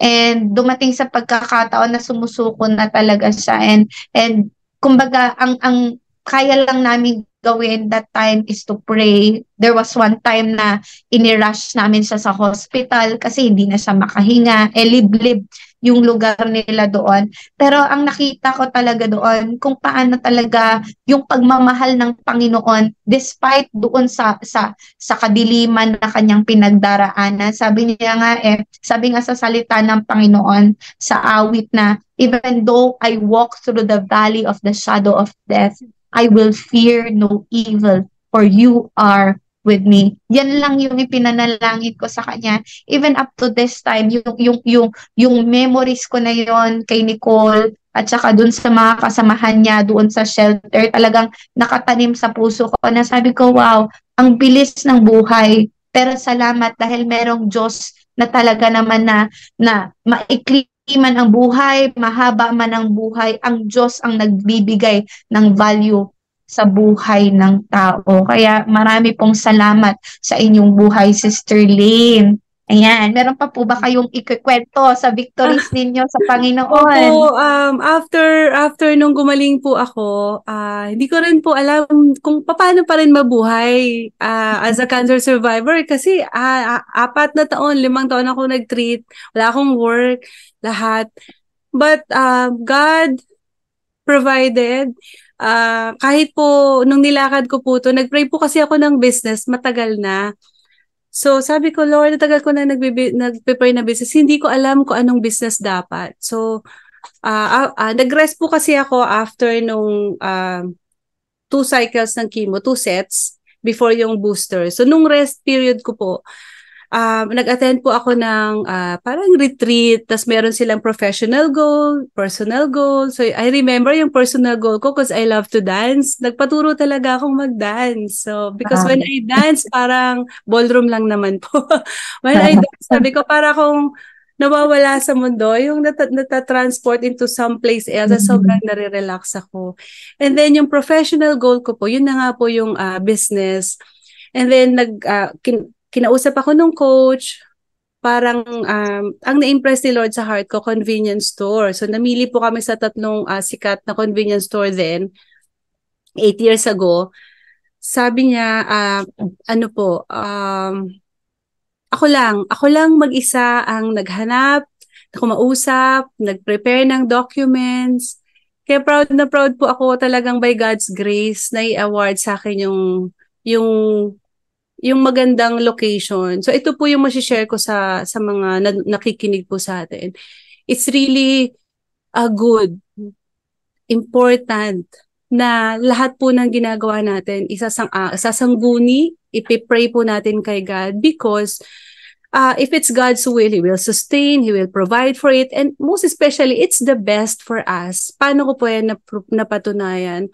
And dumating sa pagkakataon na sumusuko na talaga siya. And kumbaga, ang kaya lang namin gawin that time is to pray. There was one time na inirush namin siya sa hospital kasi hindi na siya makahinga. Liblib yung lugar nila doon. Pero ang nakita ko talaga doon, kung paano talaga yung pagmamahal ng Panginoon despite doon sa kadiliman na kanyang pinagdaraanan. Sabi nga sa salita ng Panginoon sa awit na, even though I walk through the valley of the shadow of death, I will fear no evil, for you are with me. Yan lang yung ipinanalangin ko sa kanya. Even up to this time, yung memories ko na yon kay Nicole at saka dun sa mga kasamahan niya doon sa shelter, talagang nakatanim sa puso ko na sabi ko, wow, ang bilis ng buhay. Pero salamat dahil merong Diyos na talaga naman na maikli man ang buhay, mahaba man ang buhay, ang Diyos ang nagbibigay ng value sa buhay ng tao. Kaya marami pong salamat sa inyong buhay, Sister Lynn. Ayan, meron pa po ba kayong ikikwento sa victories ninyo sa Panginoon? Opo, after nung gumaling po ako, hindi ko rin po alam kung paano pa rin mabuhay as a cancer survivor kasi 4 na taon, 5 taon ako nag-treat, wala akong work, lahat. But God provided. Kahit po nung nilakad ko po to, nagpray po kasi ako ng business, matagal na. So sabi ko, Lord, natagal ko na nagpe-pray na business, hindi ko alam kung anong business dapat. So nag-rest po kasi ako after nung 2 cycles ng chemo, 2 sets before yung booster. So nung rest period ko po, nag-attend po ako ng parang retreat, tas meron silang professional goal, personal goal. So I remember yung personal goal ko because I love to dance. Nagpaturo talaga akong mag-dance. So because when I dance, parang ballroom lang naman po. When I dance, sabi ko para akong nawawala sa mundo, yung nata-transport into some place else, sobrang nare-relax ako. And then yung professional goal ko po, yun na nga po yung business. And then kinausap ako nung coach, parang ang na-impress ni Lord sa heart ko, convenience store. So namili po kami sa 3 sikat na convenience store then, 8 years ago. Sabi niya, ako lang mag-isa ang naghanap, kumausap, nag-prepare ng documents, Kaya proud na proud po ako talagang by God's grace na i-award sa akin yung yung magandang location. So ito po yung share ko sa mga nakikinig po sa atin. It's really a good, important na lahat po ng ginagawa natin isasangguni, ipipray po natin kay God because if it's God's will, He will sustain, He will provide for it, and most especially, it's the best for us. Paano ko po yan napatunayan?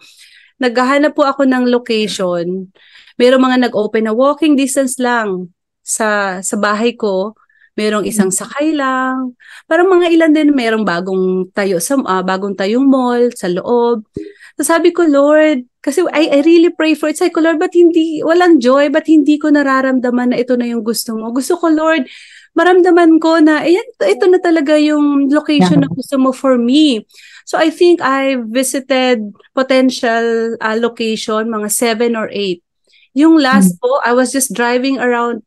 Naghahanap po ako ng location. Merong mga nag-open na walking distance lang sa bahay ko. Merong isang sakay lang. Parang mga ilan din merong bagong tayong mall sa loob. So sabi ko, Lord, kasi I really pray for it. Sabi ko, Lord, walang joy, ba't hindi ko nararamdaman na ito na yung gusto mo? Gusto ko, Lord, maramdaman ko na, ito na talaga yung location na gusto mo for me. So I think I visited potential location, mga 7 or 8. Yung last po, I was just driving around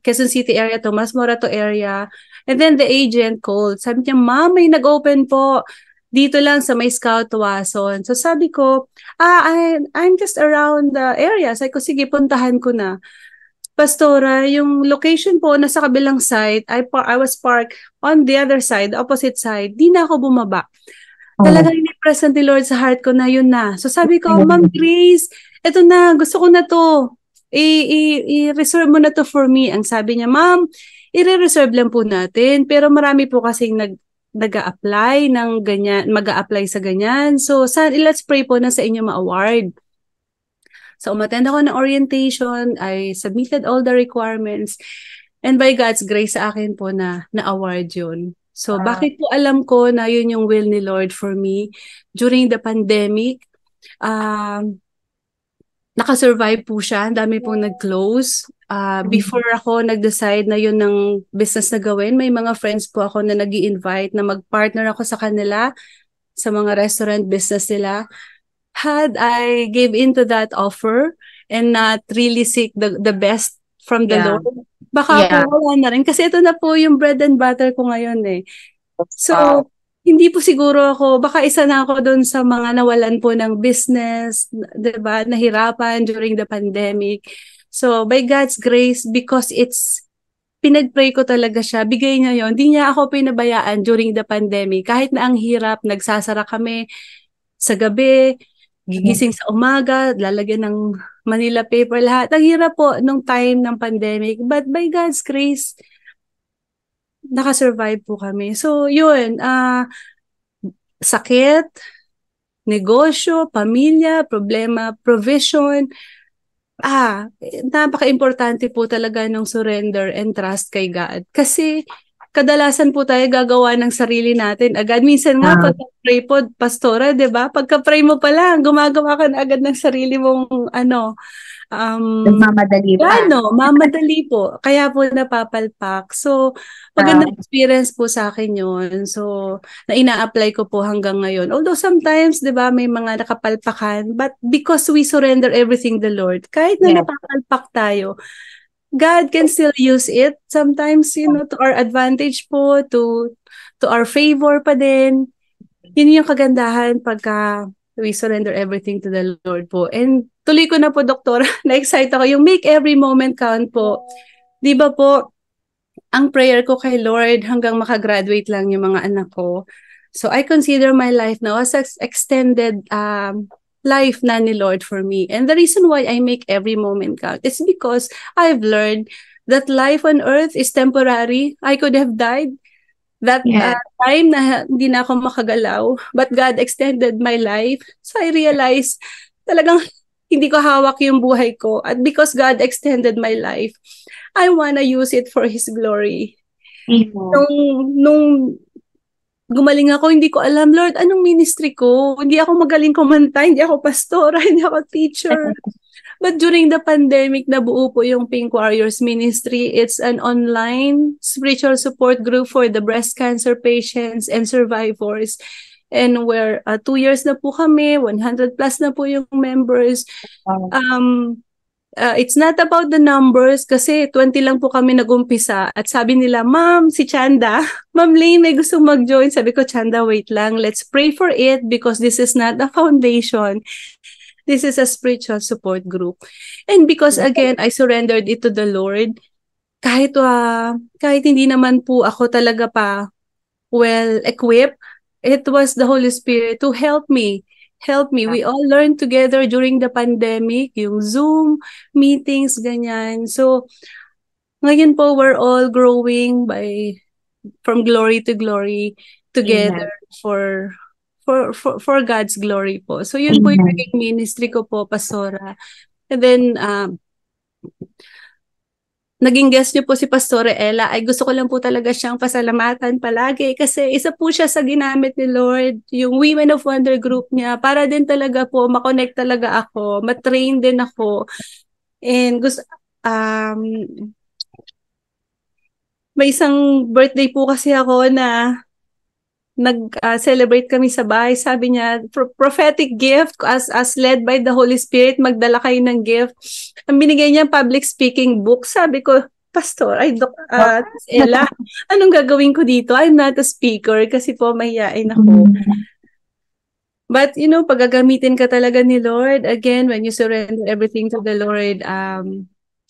Quezon City area, Tomas Morato area. And then the agent called. Sabi niya, Ma'am, may nag-open po dito lang sa may Scout Tuwason. So sabi ko, I'm just around the area. Sabi ko, sige, puntahan ko na. Pastora, yung location po nasa kabilang side, I was parked on the other side, the opposite side. Di na ako bumaba. Talagang ini-present ni Lord sa heart ko na yun na. So sabi ko, Ma'am Grace, eto na, gusto ko na to. I-reserve mo na to for me. Ang sabi niya, Ma'am, i-reserve lang po natin. Pero marami po kasing nag-a-apply ng ganyan, mag-a-apply sa ganyan. So let's pray po na sa inyo ma-award. So umattend ako ng orientation, I submitted all the requirements, and by God's grace sa akin po na-award yun. So bakit po alam ko na yun yung will ni Lord for me? During the pandemic, nakasurvive po siya, ang dami pong nag-close. Before ako nag-decide na yun ng business na gawin, may mga friends po ako na nag-i-invite na mag-partner ako sa kanila, sa mga restaurant business nila. Had I gave into that offer and not really seek the best from the Lord, baka po wala na rin. Kasi ito na po yung bread and butter ko ngayon eh. So, hindi po siguro ako, baka isa na ako doon sa mga nawalan po ng business, diba, nahirapan during the pandemic. So, by God's grace, because pinag-pray ko talaga siya, bigay niya yon. Hindi niya ako pinabayaan during the pandemic. Kahit na ang hirap, nagsasara kami sa gabi, gigising sa umaga, lalagyan ng Manila paper lahat. Ang hirap po nung time ng pandemic. But by God's grace, nakasurvive po kami. So, yun. Sakit, negosyo, pamilya, problema, provision. Napaka-importante po talaga ng surrender and trust kay God. Kasi, kadalasan po tayo gagawa ng sarili natin agad. Minsan nga, pagka-pray po, pastora, diba? Pagka-pray mo pa lang, gumagawa ka na agad ng sarili mong, mamadali pa. Mamadali po. Kaya po napapalpak. So, magandang experience po sa akin yun. So, na ina-apply ko po hanggang ngayon. Although sometimes, diba, may mga nakapalpakan, but because we surrender everything the Lord, kahit na napapalpak tayo, God can still use it sometimes, to our advantage po, to our favor pa din. Yun yung kagandahan pagka we surrender everything to the Lord po. And tuloy ko na po, Doktora, na-excite ako. Yung make every moment count po. Di ba po, ang prayer ko kay Lord hanggang makagraduate lang yung mga anak ko. So I consider my life now as extended life na ni Lord for me. And the reason why I make every moment count is because I've learned that life on earth is temporary. I could have died that time na hindi na ako makagalaw, but God extended my life. So I realized talagang hindi ko hawak yung buhay ko. At because God extended my life, I wanna use it for His glory. Nung gumaling ako, hindi ko alam, Lord, anong ministry ko? Hindi ako magaling kumanta, hindi ako pastora, hindi ako teacher. But during the pandemic, nabuo po yung Pink Warriors Ministry. It's an online spiritual support group for the breast cancer patients and survivors. And we're 2 years na po kami, 100 plus na po yung members. it's not about the numbers kasi 20 lang po kami nag-umpisa at sabi nila, Ma'am, si Chanda, Ma'am Lane may gusto mag-join. Sabi ko, Chanda, wait lang. Let's pray for it because this is not a foundation. This is a spiritual support group. And because again, I surrendered it to the Lord, kahit hindi naman po ako talaga pa well-equipped, it was the Holy Spirit to help me. We all learned together during the pandemic, yung Zoom meetings, ganyan. So, ngayon po, we're all growing from glory to glory together for God's glory po. So, yun po yung naging ministry ko po, Pastora. And then, naging guest niyo po si Pastora Ella, ay gusto ko lang po talaga siyang pasalamatan palagi kasi isa po siya sa ginamit ni Lord, yung Women of Wonder group niya, para din talaga po makonect talaga ako, matrain din ako. And may isang birthday po kasi ako na nag-celebrate kami sa bahay. Sabi niya, prophetic gift as led by the Holy Spirit, magdala kayo ng gift. Ang binigay niya, public speaking book. Sabi ko, Pastor, Ella, anong gagawin ko dito? I'm not a speaker kasi po mahihain ako. But, pag gagamitin ka talaga ni Lord, again, when you surrender everything to the Lord,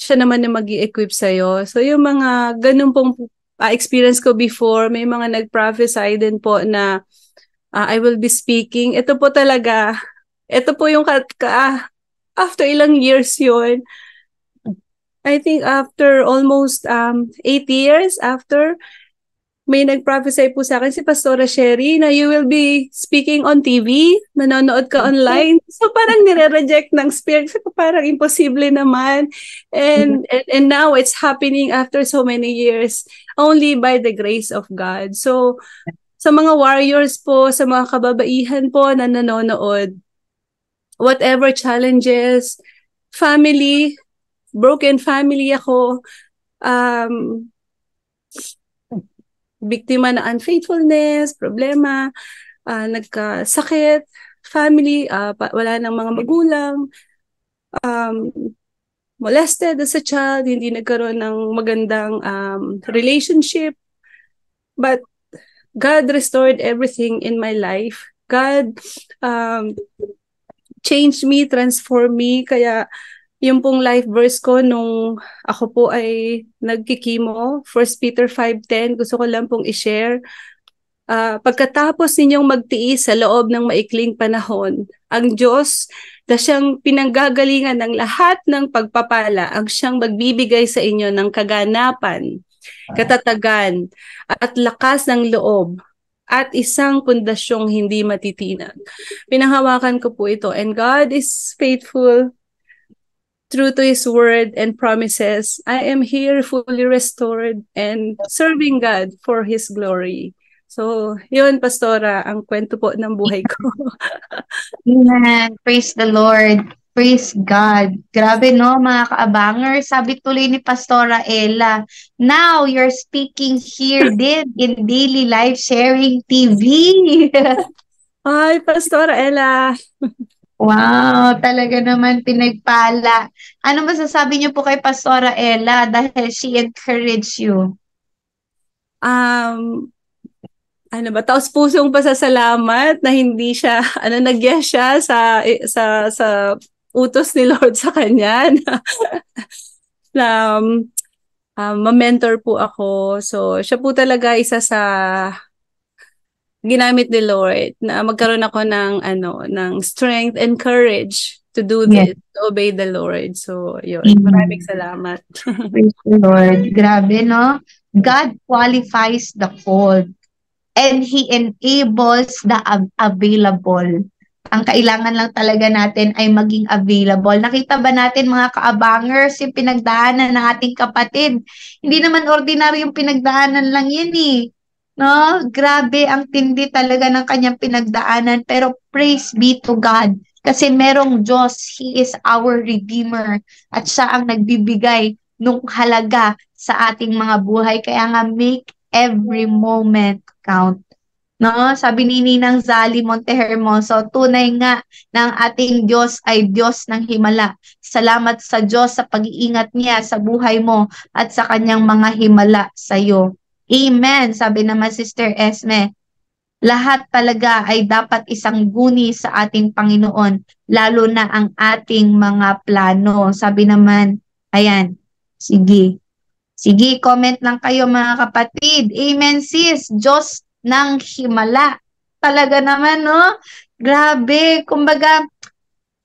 siya naman na mag-i-equip sa'yo. So, yung mga ganun pong experience ko before, may mga nag-prophesy din po na I will be speaking. Ito po yung after ilang years yun. I think after almost 8 years after, may nag-prophesy po sa akin si Pastora Sherry na you will be speaking on TV, manonood ka online. So parang nire-reject ng spirit. So parang imposible naman. And now it's happening after so many years only by the grace of God. So sa mga warriors po, sa mga kababaihan po na nanonood, whatever challenges, family, broken family ako, biktima na unfaithfulness, problema, nagkasakit, family, wala nang mga magulang, molested as a child, hindi nagkaroon ng magandang relationship. But God restored everything in my life. God changed me, transformed me, kaya yung pong life verse ko nung ako po ay nagkikimo, 1 Peter 5:10, gusto ko lang pong i-share. Pagkatapos ninyong magtiis sa loob ng maikling panahon, ang Diyos na siyang pinanggagalingan ng lahat ng pagpapala, ang siyang magbibigay sa inyo ng kaganapan, katatagan, at lakas ng loob, at isang pundasyong hindi matitinag. Pinanghawakan ko po ito, and God is faithful, true to His word and promises. I am here fully restored and serving God for His glory. So, yun, Pastora, ang kwento po ng buhay ko. Amen. Praise the Lord. Praise God. Grabe no, mga kaabangers. Sabi tuloy ni Pastora Ella, now you're speaking here din in Daily Life Sharing TV. Hi, Pastora Ella. Wow, talaga naman pinagpala. Ano masasabi niyo po kay Pastora Ella dahil she encouraged you? Ano ba, taos pusong pasasalamat na hindi siya, nag-yes siya sa utos ni Lord sa kanya na ma-mentor po ako. So, siya po talaga isa sa ginamit ni Lord na magkaroon ako ng strength and courage to do this, to obey the Lord. So, yun. Maraming salamat. Praise the Lord. Grabe, no? God qualifies the called and He enables the available. Ang kailangan lang talaga natin ay maging available. Nakita ba natin mga kaabangers yung pinagdaanan ng ating kapatid? Hindi naman ordinary yung pinagdaanan lang yun eh. No? Grabe, ang tindi talaga ng kanyang pinagdaanan. Pero praise be to God. Kasi merong Diyos, He is our Redeemer. At siya ang nagbibigay ng halaga sa ating mga buhay. Kaya nga, make every moment count. No, sabi ni Ninang Zali Montehermoso, tunay nga ng ating Diyos ay Diyos ng himala. Salamat sa Diyos sa pag-iingat niya sa buhay mo at sa kanyang mga himala sa iyo. Amen, sabi naman Sister Esme. Lahat talaga ay dapat isang guni sa ating Panginoon, lalo na ang ating mga plano. Sabi naman, ayan, sige. Sige, comment lang kayo mga kapatid. Amen sis, Diyos ng himala. Talaga naman, no? Grabe, kumbaga,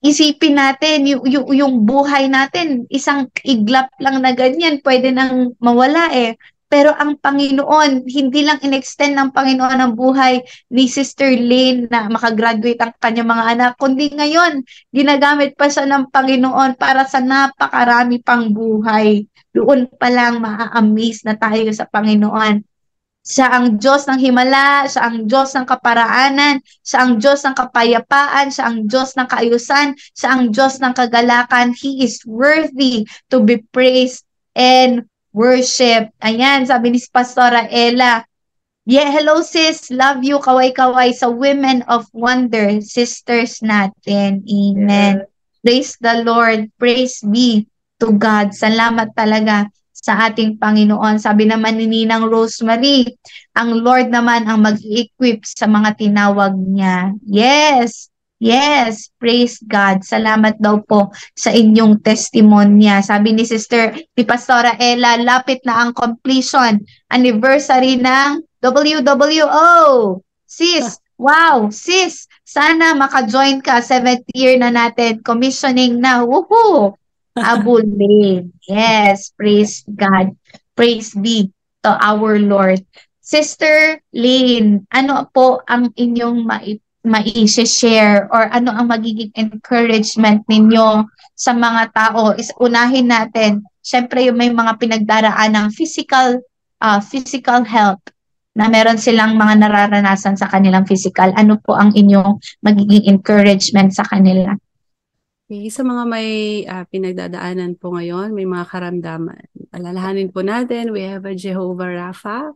isipin natin, yung buhay natin, isang iglap lang na ganyan, pwede nang mawala eh. Pero ang Panginoon, hindi lang in-extend ng Panginoon ang buhay ni Sister Lane na makagraduate ang kanyang mga anak, kundi ngayon, ginagamit pa siya ng Panginoon para sa napakarami pang buhay. Doon pa lang maa-amaze na tayo sa Panginoon. Siya ang Diyos ng himala, siya ang Diyos ng kaparaanan, siya ang Diyos ng kapayapaan, siya ang Diyos ng kaayusan, siya ang Diyos ng kagalakan. He is worthy to be praised and worship. Ayan, sabi ni Pastora Ella. Yeah, hello sis, love you, kaway-kaway sa Women of Wonder, sisters natin. Amen. Praise the Lord, praise be to God. Salamat talaga sa ating Panginoon. Sabi naman ni Ninang Rosemary, ang Lord naman ang mag-equip sa mga tinawag niya. Yes, yes, praise God. Salamat daw po sa inyong testimonya. Sabi ni Sister, ni Pastora Ella, lapit na ang completion anniversary ng WWO. Sis, wow, sis, sana maka-join ka. 7th year na natin. Commissioning na. Woohoo! Abulin. Yes, praise God. Praise be to our Lord. Sister Lane, ano po ang inyong mai-share or ano ang magiging encouragement ninyo sa mga tao? Unahin natin, syempre yung may mga pinagdaraan ng physical health na meron silang mga nararanasan sa kanilang physical. Ano po ang inyong magiging encouragement sa kanila? Okay, sa mga may pinagdadaanan po ngayon, may mga karamdaman, alalahanin po natin, we have a Jehovah Rapha.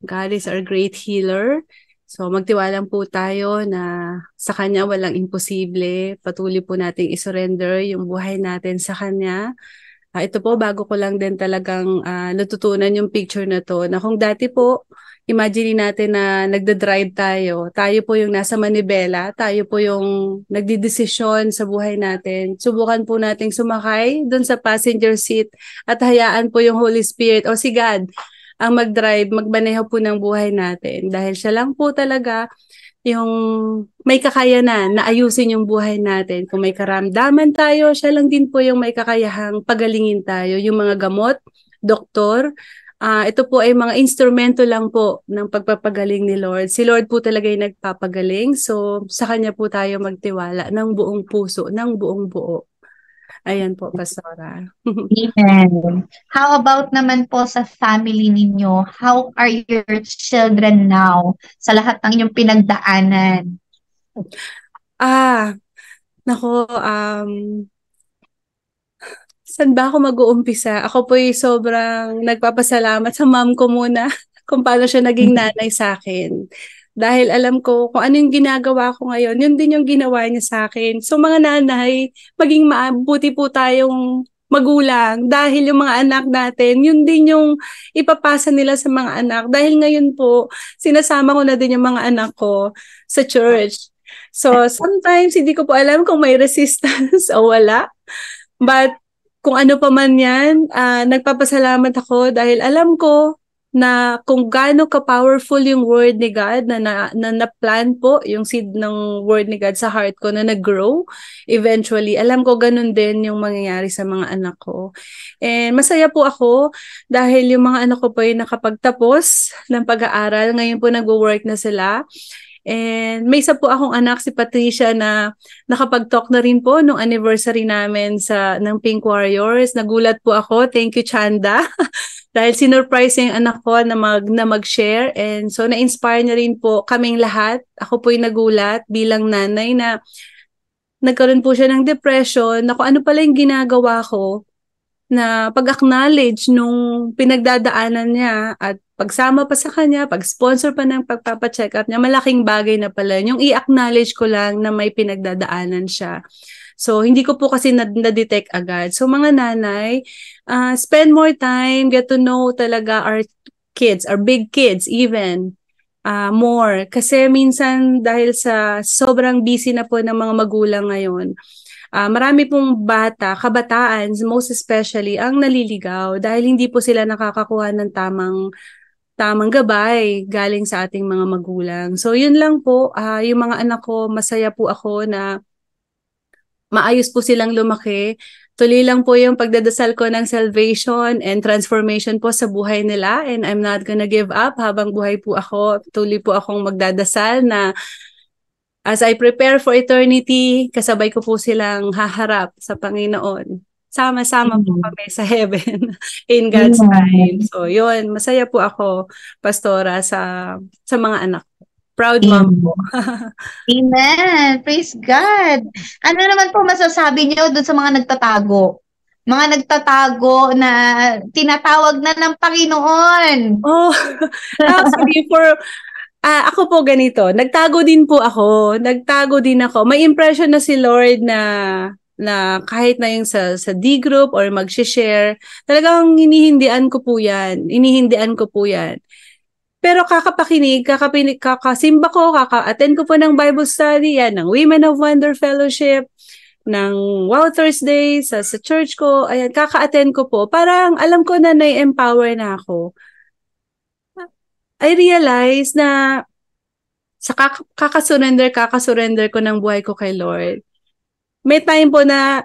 God is our great healer. So magtiwala po tayo na sa Kanya walang imposible. Patuloy po nating isurrender yung buhay natin sa Kanya. Ito po, bago ko lang din talagang natutunan yung picture na to, na kung dati po, imagine natin na nagda-drive tayo. Tayo po yung nasa manibela, tayo po yung nagdidesisyon sa buhay natin. Subukan po nating sumakay doon sa passenger seat at hayaan po yung Holy Spirit o si God ang mag-drive, magmaneho po ng buhay natin. Dahil siya lang po talaga yung may kakayanan na ayusin yung buhay natin. Kung may karamdaman tayo, siya lang din po yung may kakayahang pagalingin tayo. Yung mga gamot, doktor, ito po ay mga instrumento lang po ng pagpapagaling ni Lord. Si Lord po talaga yung nagpapagaling. So, sa Kanya po tayo magtiwala ng buong puso, ng buong buo. Ayan po, Pastora. Amen. How about naman po sa family ninyo? How are your children now sa lahat ng inyong pinagdaanan? Nako, saan ba ako mag-uumpisa? Ako po'y sobrang nagpapasalamat sa mom ko muna kung paano siya naging nanay sa akin. Dahil alam ko kung ano yung ginagawa ko ngayon, yun din yung ginawa niya sa akin. So mga nanay, maging mabuti po tayong magulang dahil yung mga anak natin, yun din yung ipapasa nila sa mga anak. Dahil ngayon po, sinasama ko na din yung mga anak ko sa church. So sometimes hindi ko po alam kung may resistance o wala. But kung ano pa man yan, nagpapasalamat ako dahil alam ko na kung gaano ka-powerful yung word ni God na plan po yung seed ng word ni God sa heart ko na nag-grow. Eventually, alam ko ganun din yung mangyayari sa mga anak ko. And masaya po ako dahil yung mga anak ko po ay nakapagtapos ng pag-aaral. Ngayon po nag-work na sila. And may isa po akong anak, si Patricia, na nakapag-talk na rin po nung anniversary namin ng Pink Warriors. Nagulat po ako. Thank you, Chanda. Dahil sinurprise yung anak ko na mag-share. And so na-inspire niya rin po kaming lahat. Ako po'y nagulat bilang nanay na nagkaroon po siya ng depression, na kung ano pala yung ginagawa ko na pag-acknowledge nung pinagdadaanan niya at pagsama pa sa kanya, pag-sponsor pa ng pagpapacheck up niya, malaking bagay na pala. Yung i-acknowledge ko lang na may pinagdadaanan siya. So, hindi ko po kasi na-detect agad. So, mga nanay, spend more time, get to know talaga our kids, our big kids even, more. Kasi minsan dahil sa sobrang busy na po ng mga magulang ngayon, marami pong kabataan, most especially, ang naliligaw dahil hindi po sila nakakakuha ng tamang gabay galing sa ating mga magulang. So, yun lang po, yung mga anak ko, masaya po ako na maayos po silang lumaki. Tuloy lang po yung pagdadasal ko ng salvation and transformation po sa buhay nila, and I'm not gonna give up habang buhay po ako. Tuloy po akong magdadasal na as I prepare for eternity, kasabay ko po silang haharap sa Panginoon. Sama-sama po kami sa heaven in God's time. So, yun, masaya po ako, Pastora, sa mga anak ko. Proud mom po. Amen. Praise God. Ano naman po masasabi niyo doon sa mga nagtatago? Mga nagtatago na tinatawag na ng Panginoon. Oh, actually, ako po ganito, nagtago din ako. May impression na si Lord na kahit na yung sa D group or mag-share, talagang inihindian ko po yan. Pero kakasimba ko, kaka-attend ko po ng Bible study, yan, ng Women of Wonder Fellowship, ng Wow Thursday sa church ko, ayan, kaka-attend ko po. Parang alam ko na na-empower na ako. I realize na sa kakasurrender ko ng buhay ko kay Lord. May time po na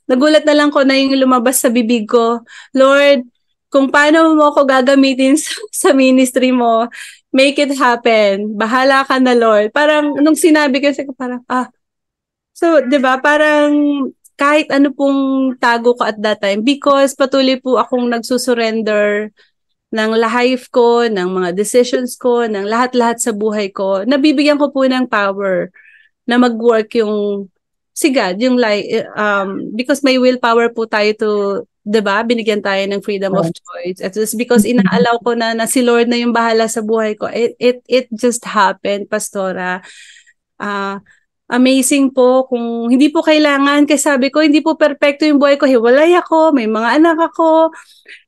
nagulat na lang ko na yung lumabas sa bibig ko, Lord, kung paano mo ako gagamitin sa ministry mo, make it happen. Bahala ka na, Lord. Parang nung sinabi kasi ko parang, so, 'di ba, parang kahit ano pong tago ko at that time, because patuloy po akong nagsusurrender ng life ko, ng mga decisions ko, ng lahat-lahat sa buhay ko, nabibigyan ko po ng power na mag-work yung si God, yung because may willpower po tayo to, 'di ba? Binigyan tayo ng freedom of choice. At just because inaalaw ko na si Lord na yung bahala sa buhay ko, it just happened, Pastora. Amazing po kung hindi po kailangan, kasi sabi ko, hindi po perfecto yung buhay ko. Hiwalay ako, may mga anak ako,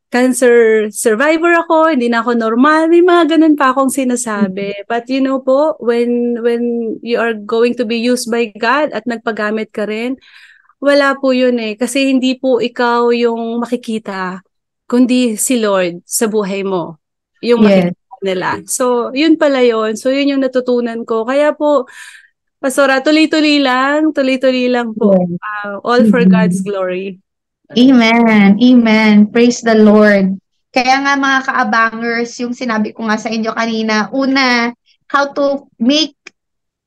cancer survivor ako, hindi na ako normal, may mga ganun pa akong sinasabi. But you know po, when you are going to be used by God at nagpagamit ka rin, wala po yun kasi hindi po ikaw yung makikita, kundi si Lord sa buhay mo, yung makikita nila. So, yun pala yun. So, yun yung natutunan ko. Kaya po, Pastora, tuloy-tuloy lang po. All for God's glory. Amen. Amen. Praise the Lord. Kaya nga mga kaabangers, yung sinabi ko nga sa inyo kanina, una, how to make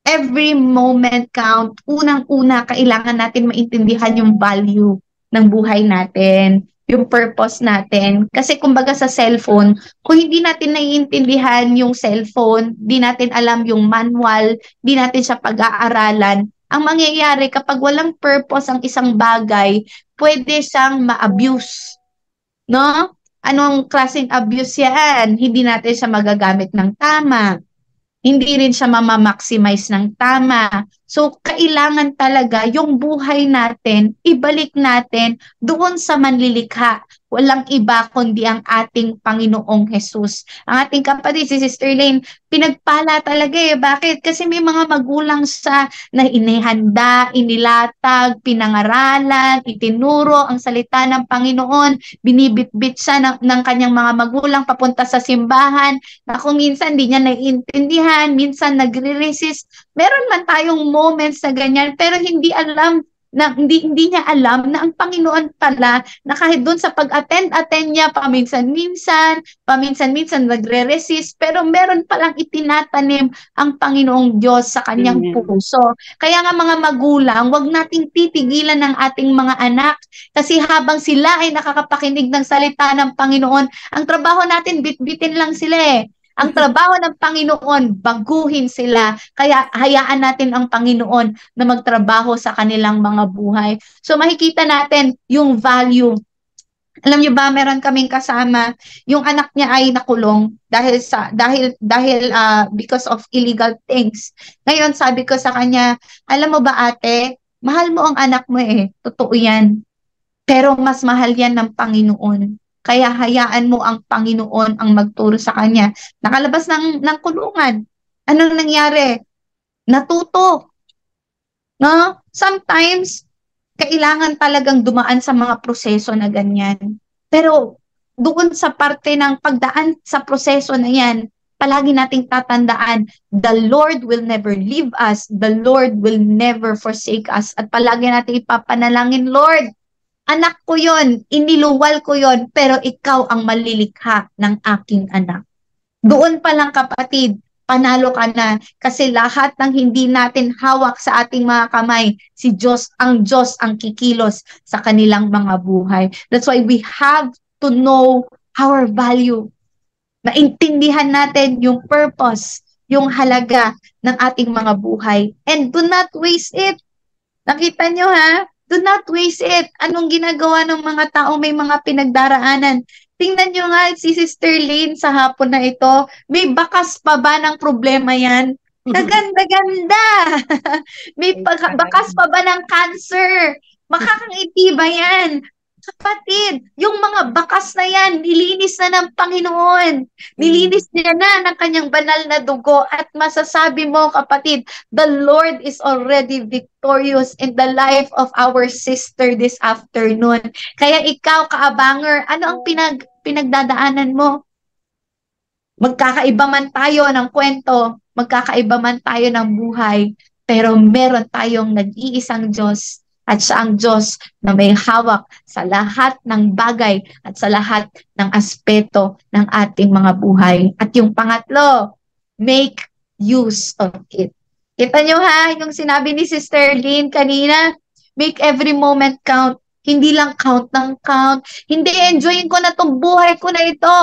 every moment count. Unang-una, kailangan natin maintindihan yung value ng buhay natin, yung purpose natin. Kasi kumbaga sa cellphone, kung hindi natin naiintindihan yung cellphone, di natin alam yung manual, di natin siya pag-aaralan, ang mangyayari kapag walang purpose ang isang bagay, pwede siyang ma-abuse. No? Anong klaseng abuse yan? Hindi natin siya magagamit ng tama. Hindi rin siya mamamaximize ng tama. So, kailangan talaga yung buhay natin, ibalik natin doon sa manlilikha. Walang iba kundi ang ating Panginoong Jesus. Ang ating kapatid, si Sister Lane, pinagpala talaga Bakit? Kasi may mga magulang sa na inihanda, inilatag, pinangaralan, itinuro ang salita ng Panginoon, binibitbit siya ng kanyang mga magulang papunta sa simbahan, na kung minsan di niya naiintindihan, minsan nagre-resist. Meron man tayong moments na ganyan, pero hindi niya alam na ang Panginoon pala, na kahit doon sa pag-attend niya, paminsan-minsan nagre-resist, pero meron palang itinatanim ang Panginoong Diyos sa kanyang puso. Kaya nga mga magulang, wag nating titigilan ng ating mga anak, kasi habang sila ay nakakapakinig ng salita ng Panginoon, ang trabaho natin, bitbitin lang sila Ang trabaho ng Panginoon, baguhin sila. Kaya hayaan natin ang Panginoon na magtrabaho sa kanilang mga buhay. So makikita natin yung value Alam niyo ba, meron kaming kasama, yung anak niya ay nakulong because of illegal things. Ngayon sabi ko sa kanya, alam mo ba ate, mahal mo ang anak mo eh. Totoo 'yan. Pero mas mahal 'yan ng Panginoon. Kaya hayaan mo ang Panginoon ang magturo sa kanya. Nakalabas ng kulungan. Anong nangyari? Natuto. No? Sometimes kailangan talagang dumaan sa mga proseso na ganyan. Pero doon sa parte ng pagdaan sa proseso na yan, palagi nating tatandaan, the Lord will never leave us, the Lord will never forsake us. At palagi nating ipapanalangin, Lord, anak ko yon, iniluwal ko yon, pero ikaw ang malilikha ng aking anak. Doon pa lang kapatid, panalo ka na kasi lahat ng hindi natin hawak sa ating mga kamay, ang Diyos ang kikilos sa kanilang mga buhay. That's why we have to know our value. Maintindihan natin yung purpose, yung halaga ng ating mga buhay. And do not waste it. Nakita nyo ha? Do not waste it. Anong ginagawa ng mga tao may mga pinagdaraanan? Tingnan nyo nga si Sister Lynn sa hapon na ito. May bakas pa ba ng problema yan? Kaganda-ganda! May bakas pa ba ng cancer? Makakangiti ba yan? Kapatid, yung mga bakas na yan, nilinis na ng Panginoon. Nilinis niya na ng kanyang banal na dugo. At masasabi mo, kapatid, the Lord is already victorious in the life of our sister this afternoon. Kaya ikaw, kaabanger, ano ang pinagdadaanan mo? Magkakaiba man tayo ng kwento, magkakaiba man tayo ng buhay, pero meron tayong nag-iisang Diyos at siya ang Diyos na may hawak sa lahat ng bagay at sa lahat ng aspeto ng ating mga buhay. At yung pangatlo, make use of it. Kita nyo ha, yung sinabi ni Sister Lynn kanina, make every moment count. Hindi lang count ng count. Hindi, enjoyin ko na itong buhay ko na ito.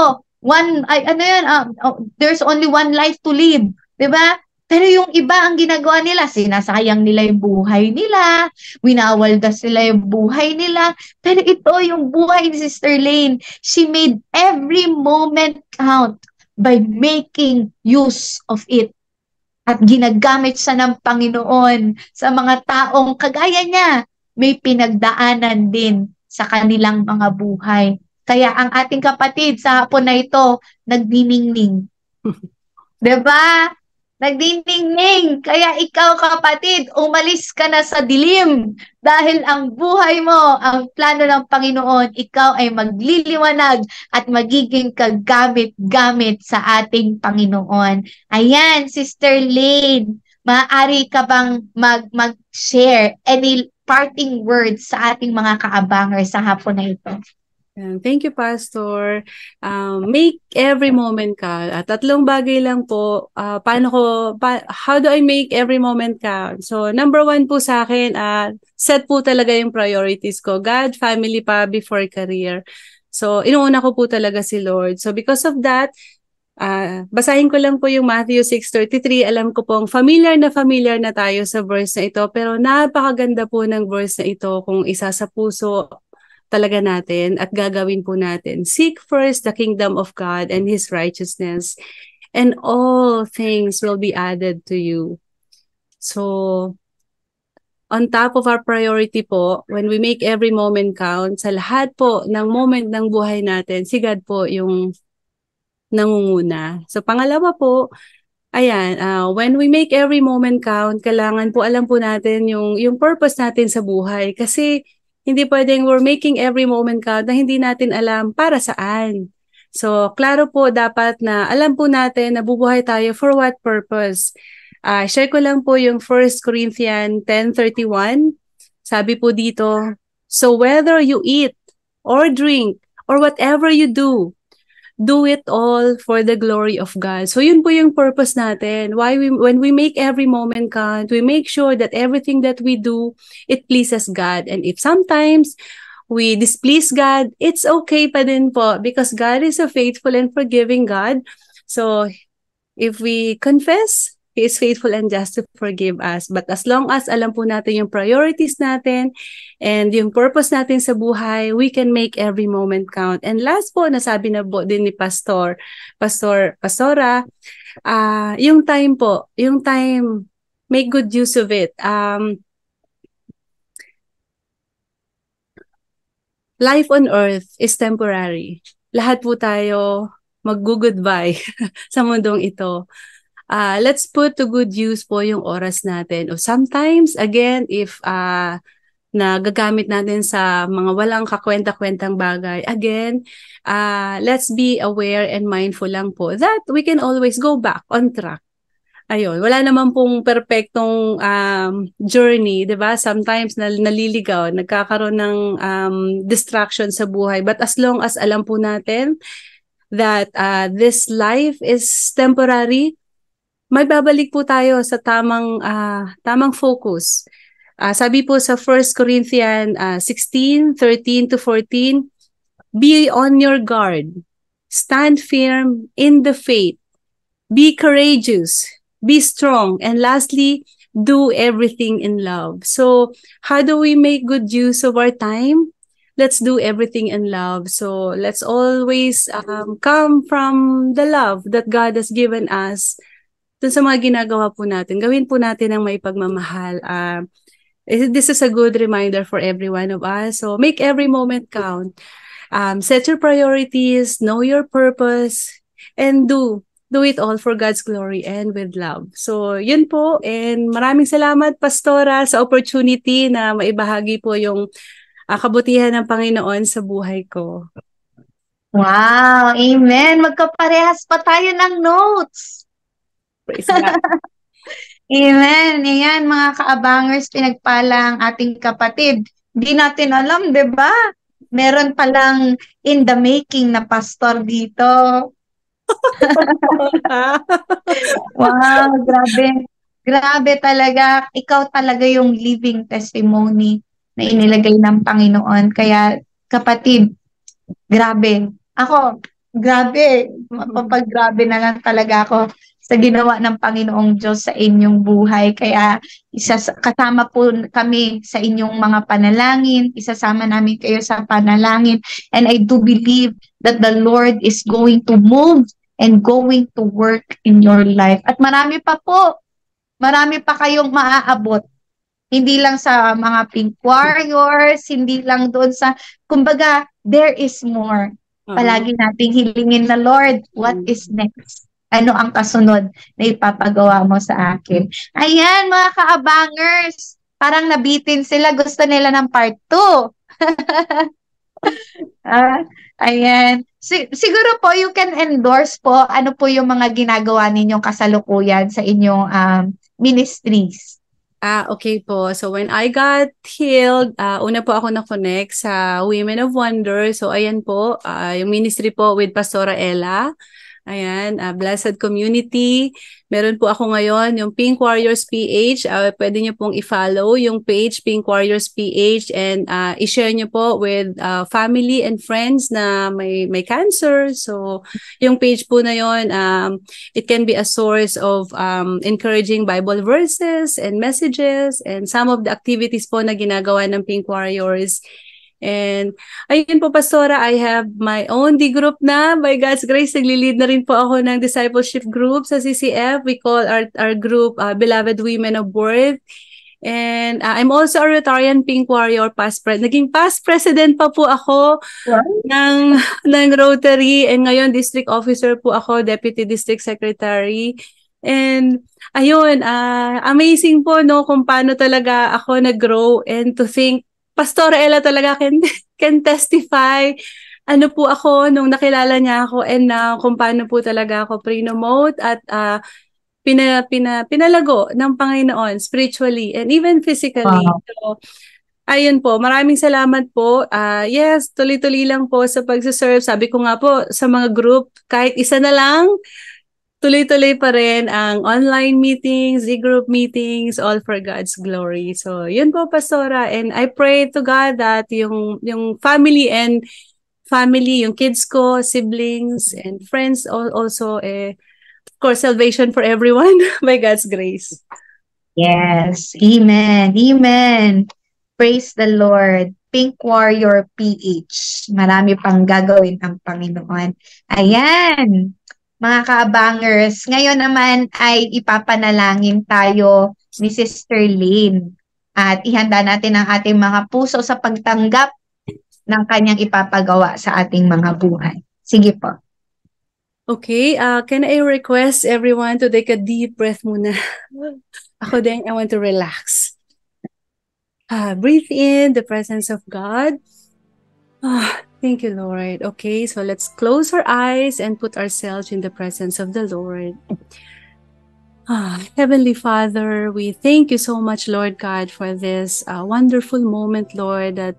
There's only one life to live. Diba? Pero yung iba, ang ginagawa nila, sinasayang nila yung buhay nila, winawaldas nila yung buhay nila. Pero ito yung buhay ni Sister Lane. She made every moment count by making use of it. At ginagamit siya ng Panginoon sa mga taong kagaya niya, may pinagdaanan din sa kanilang mga buhay. Kaya ang ating kapatid sa hapon na ito, nagniningning. Diba? Nagdiningning. Kaya ikaw kapatid, umalis ka na sa dilim. Dahil ang buhay mo, ang plano ng Panginoon, ikaw ay magliliwanag at magiging kagamit-gamit sa ating Panginoon. Ayan, Sister Lane, maaari ka bang mag-share any parting words sa ating mga kaabanger sa hapon na ito? Thank you, Pastor. Make every moment count. Tatlong bagay lang po. How do I make every moment count? So, number one po sa akin, set po talaga yung priorities ko. God, family pa before career. So, inuuna ko po talaga si Lord. So, because of that, basahin ko lang po yung Matthew 6:33. Alam ko pong familiar na tayo sa verse na ito. Pero napakaganda po ng verse na ito kung isa sa puso talaga natin at gagawin po natin. Seek first the kingdom of God and His righteousness, and all things will be added to you. So, on top of our priority po, when we make every moment count, sa lahat po ng moment ng buhay natin, si God po yung nangunguna. So, pangalawa po, ayan, when we make every moment count, kailangan po alam po natin yung purpose natin sa buhay. Kasi, hindi pwedeng we're making every moment count na hindi natin alam para saan. So, klaro po dapat na alam po natin na bubuhay tayo for what purpose. Share ko lang po yung 1 Corinthians 10:31. Sabi po dito, so whether you eat or drink or whatever you do it all for the glory of God. So yun po yung purpose natin. When we make every moment count, we make sure that everything that we do, it pleases God. And if sometimes we displease God, it's okay pa din po because God is a faithful and forgiving God. So if we confess, He is faithful and just to forgive us. But as long as alam po natin yung priorities natin and yung purpose natin sa buhay, we can make every moment count. And last po, nasabi na po din ni Pastora, yung time po, yung time, make good use of it. Life on earth is temporary. Lahat po tayo mag-goodbye sa mundong ito. Let's put to good use po yung oras natin. O sometimes, again, if nagagamit natin sa mga walang kakwenta-kwentang bagay, again, let's be aware and mindful lang po that we can always go back on track. Ayun, wala naman pong perfectong journey, 'di ba? Sometimes naliligaw, nagkakaroon ng distraction sa buhay. But as long as alam po natin that this life is temporary, may babalik po tayo sa tamang focus. Sabi po sa 1 Corinthians 16:13-14, be on your guard, stand firm in the faith, be courageous, be strong, and lastly, do everything in love. So, how do we make good use of our time? Let's do everything in love. So, let's always come from the love that God has given us. Dun sa mga ginagawa po natin, gawin po natin ang may pagmamahal. This is a good reminder for every one of us. So, make every moment count. Set your priorities, know your purpose, and do it all for God's glory and with love. So, yun po. And maraming salamat, Pastora, sa opportunity na maibahagi po yung kabutihan ng Panginoon sa buhay ko. Wow, amen. Magkaparehas pa tayo ng notes. Praise God. Amen. Ayan, mga kaabangers, pinagpala ang ating kapatid. Hindi natin alam, di ba? Meron palang in the making na pastor dito. Wow, grabe. Grabe talaga. Ikaw talaga yung living testimony na inilagay ng Panginoon. Kaya, kapatid, grabe. Ako, grabe. Mapapag-grabe na lang talaga ako sa ginawa ng Panginoong Diyos sa inyong buhay. Kaya, kasama po kami sa inyong mga panalangin. Isasama namin kayo sa panalangin. And I do believe that the Lord is going to move and going to work in your life. At marami pa po. Marami pa kayong maaabot. Hindi lang sa mga Pink Warriors, hindi lang doon sa, kumbaga, there is more. Palagi nating hilingin na, Lord, what is next? Ano ang kasunod na ipapagawa mo sa akin? Ayan, mga kaabangers, parang nabitin sila, gusto nila ng part 2. Ayan. Siguro po, you can endorse po ano po yung mga ginagawa ninyong kasalukuyan sa inyong ministries. Okay po. So when I got healed, una po ako na-connect sa Women of Wonder. So ayan po, yung ministry po with Pastora Ella. Ayan, Blessed Community. Meron po ako ngayon, yung Pink Warriors PH. Pwede nyo pong i-follow yung page, Pink Warriors PH, and i-share nyo po with family and friends na may cancer. So, yung page po na yon, it can be a source of encouraging Bible verses and messages and some of the activities po na ginagawa ng Pink Warriors. And ayun po, Pastora, I have my own D group na. By God's grace, nagli-lead na rin po ako ng discipleship group sa CCF. We call our group Beloved Women of Worth. And I'm also a Rotarian Pink Warrior naging past president pa po ako ng Rotary. And ngayon, district officer po ako, deputy district secretary. And ayun, amazing po no kung paano talaga ako nag-grow, and to think Pastora Ella talaga can testify ano po ako nung nakilala niya ako, and kung paano po talaga ako pre-promote at pinalago ng Panginoon spiritually and even physically. Wow. So, ayun po, maraming salamat po. Yes, tuloy-tuloy lang po sa pagsaserve. Sabi ko nga po sa mga group, kahit isa na lang, tuloy-tuloy pa rin ang online meetings, Z-group meetings, all for God's glory. So, yun po, Pastora. And I pray to God that yung family, yung kids ko, siblings, and friends also, of course, salvation for everyone by God's grace. Yes. Amen. Amen. Praise the Lord. Pink Warrior PH. Marami pang gagawin ang Panginoon. Ayan. Mga kaabangers, ngayon naman ay ipapanalangin tayo ni Sister Lane. At ihanda natin ang ating mga puso sa pagtanggap ng kanyang ipapagawa sa ating mga buhay. Sige po. Okay, can I request everyone to take a deep breath muna? Ako din, I want to relax. Breathe in the presence of God. Thank you, Lord. Okay, so let's close our eyes and put ourselves in the presence of the Lord. Heavenly Father, we thank you so much, Lord God, for this wonderful moment, Lord, that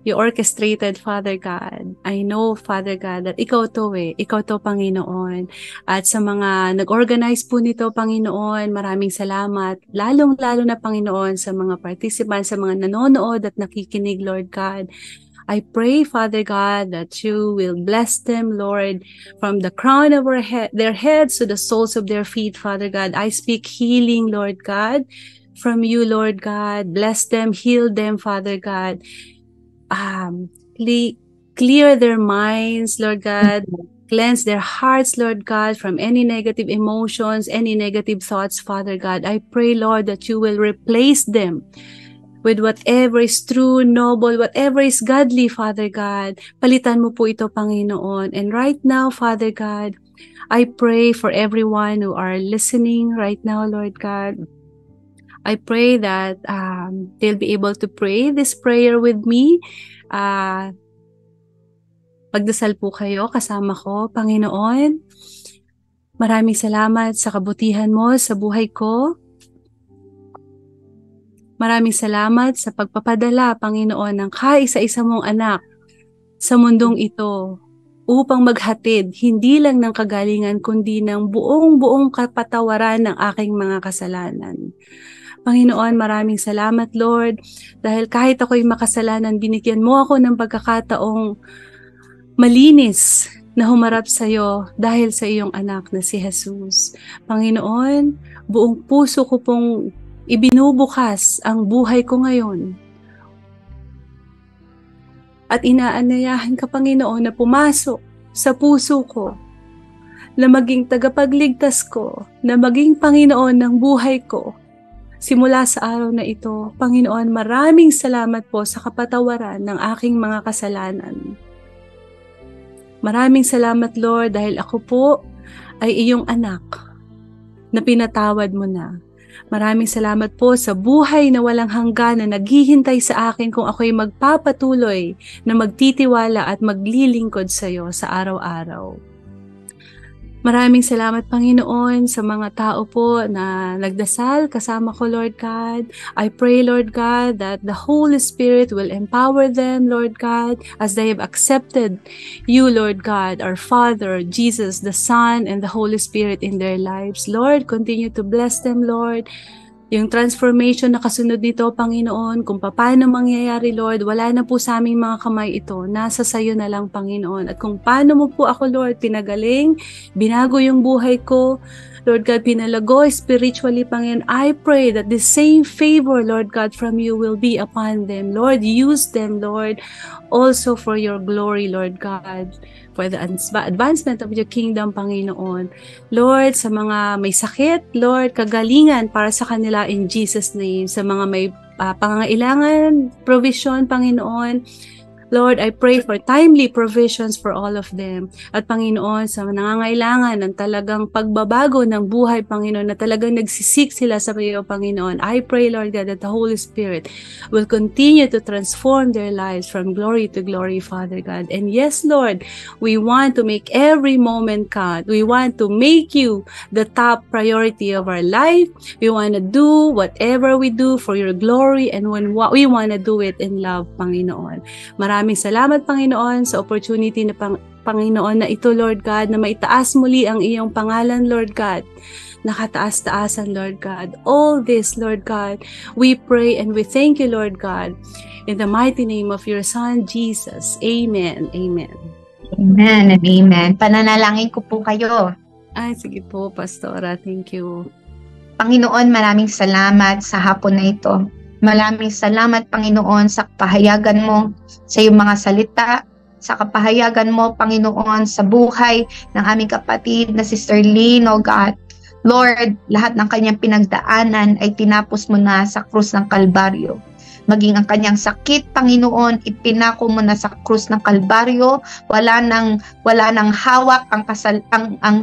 you orchestrated, Father God. I know, Father God, that ikaw to ikaw to, Panginoon. At sa mga nag-organize po nito, Panginoon, maraming salamat. Lalong-lalo na, Panginoon, sa mga participants, sa mga nanonood at nakikinig, Lord God. I pray, Father God, that you will bless them, Lord, from the crown of their heads to the soles of their feet, Father God. I speak healing, Lord God, from you, Lord God. Bless them, heal them, Father God. Clear their minds, Lord God. Cleanse their hearts, Lord God, from any negative emotions, any negative thoughts, Father God. I pray, Lord, that you will replace them with whatever is true, noble, whatever is godly, Father God. Palitan mo po ito, Panginoon. And right now, Father God, I pray for everyone who are listening right now, Lord God. I pray that they'll be able to pray this prayer with me. Pagdasal po kayo kasama ko, Panginoon. Maraming salamat sa kabutihan mo sa buhay ko. Maraming salamat sa pagpapadala, Panginoon, ng kaisa-isa mong anak sa mundong ito upang maghatid hindi lang ng kagalingan kundi ng buong kapatawaran ng aking mga kasalanan. Panginoon, maraming salamat, Lord, dahil kahit ako'y makasalanan, binigyan mo ako ng pagkakataong malinis na humarap sa iyo dahil sa iyong anak na si Jesus. Panginoon, buong puso ko pong ibinubukas ang buhay ko ngayon. At inaanyayahan ka, Panginoon, na pumasok sa puso ko, na maging tagapagligtas ko, na maging Panginoon ng buhay ko. Simula sa araw na ito, Panginoon, maraming salamat po sa kapatawaran ng aking mga kasalanan. Maraming salamat, Lord, dahil ako po ay iyong anak na pinatawad mo na. Maraming salamat po sa buhay na walang hanggan na naghihintay sa akin kung ako'y magpapatuloy na magtitiwala at maglilingkod sa iyo sa araw-araw. Maraming salamat, Panginoon, sa mga tao po na nagdasal kasama ko, Lord God. I pray, Lord God, that the Holy Spirit will empower them, Lord God, as they have accepted you, Lord God, our Father, Jesus, the Son, and the Holy Spirit in their lives. Lord, continue to bless them, Lord. Yung transformation na kasunod nito, Panginoon, kung paano mangyayari, Lord, wala na po sa aming mga kamay ito. Nasa sayo na lang, Panginoon. At kung paano mo po ako, Lord, pinagaling, binago yung buhay ko, Lord God, pinalago spiritually, Panginoon, I pray that the same favor, Lord God, from you will be upon them. Lord, use them, Lord, also for your glory, Lord God, for the advancement of your kingdom, Panginoon. Lord, sa mga may sakit, Lord, kagalingan para sa kanila in Jesus' name. Sa mga may pangangailangan, provision, Panginoon, Lord, I pray for timely provisions for all of them. At Panginoon, sa nangangailangan ng talagang pagbabago ng buhay, Panginoon, na talagang nagsisik sila sa iyo, Panginoon, I pray, Lord God, that the Holy Spirit will continue to transform their lives from glory to glory, Father God. And yes, Lord, we want to make every moment count. We want to make you the top priority of our life. We want to do whatever we do for your glory, and when we want to do it in love, Panginoon. Maraming salamat, Panginoon, sa opportunity na Panginoon na ito, Lord God, na maitaas muli ang iyong pangalan, Lord God. Nakataas-taasan, Lord God. All this, Lord God, we pray and we thank you, Lord God, in the mighty name of your Son, Jesus. Amen. Amen. Amen and amen. Pananalangin ko po kayo. Ay, sige po, Pastora. Thank you. Panginoon, maraming salamat sa hapon na ito. Maraming salamat, Panginoon, sa kapahayagan mo sa iyong mga salita, sa kapahayagan mo, Panginoon, sa buhay ng aming kapatid na Sister Lynn, O God. Lord, lahat ng kanyang pinagdaanan ay tinapos mo na sa krus ng Kalbaryo. Maging ang kanyang sakit, Panginoon, ipinako mo na sa krus ng Kalbaryo. Wala nang hawak ang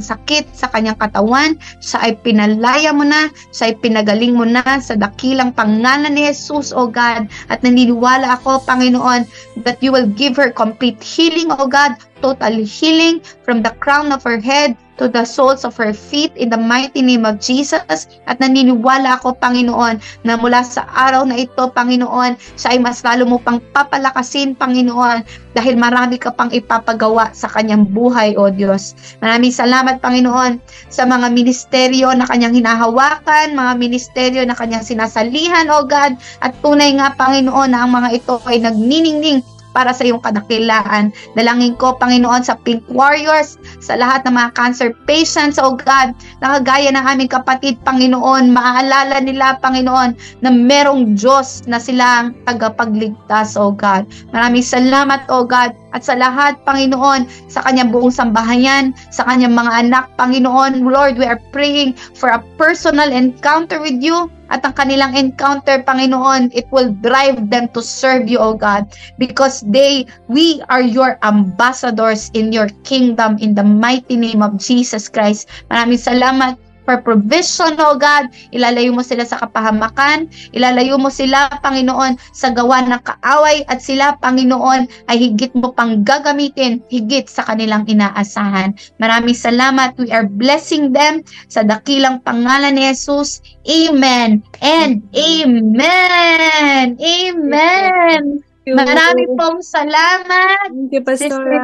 sakit sa kanyang katawan. Siya ay pinalaya mo na, siya ay pinagaling mo na sa dakilang pangalan ni Jesus, O God. At naniniwala ako, Panginoon, that you will give her complete healing, O God, total healing from the crown of her head to the soles of her feet in the mighty name of Jesus. At naniniwala ako, Panginoon, na mula sa araw na ito, Panginoon, siya ay mas lalo mo pang papalakasin, Panginoon, dahil marami ka pang ipapagawa sa kanyang buhay, O Diyos. Maraming salamat, Panginoon, sa mga ministeryo na kanyang hinahawakan, mga ministeryo na kanyang sinasalihan, O God, at tunay nga, Panginoon, na ang mga ito ay nagniningning para sa iyong kadakilaan. Dalangin ko, Panginoon, sa Pink Warriors, sa lahat ng mga cancer patients, O God, na kagaya ng aming kapatid, Panginoon, maaalala nila, Panginoon, na merong Diyos na silang tagapagligtas, O God. Maraming salamat, O God, at sa lahat, Panginoon, sa kanyang buong sambahayan, sa kanyang mga anak, Panginoon, Lord, we are praying for a personal encounter with you. At ang kanilang encounter, Panginoon, it will drive them to serve you, O God, because we are your ambassadors in your kingdom in the mighty name of Jesus Christ. Maraming salamat for provision, O God. Ilalayo mo sila sa kapahamakan, ilalayo mo sila, Panginoon, sa gawa ng kaaway, at sila, Panginoon, ay higit mo pang gagamitin, higit sa kanilang inaasahan. Maraming salamat. We are blessing them sa dakilang pangalan ni Jesus. Amen and amen. Amen. Marami pong salamat. Thank you, Pastora.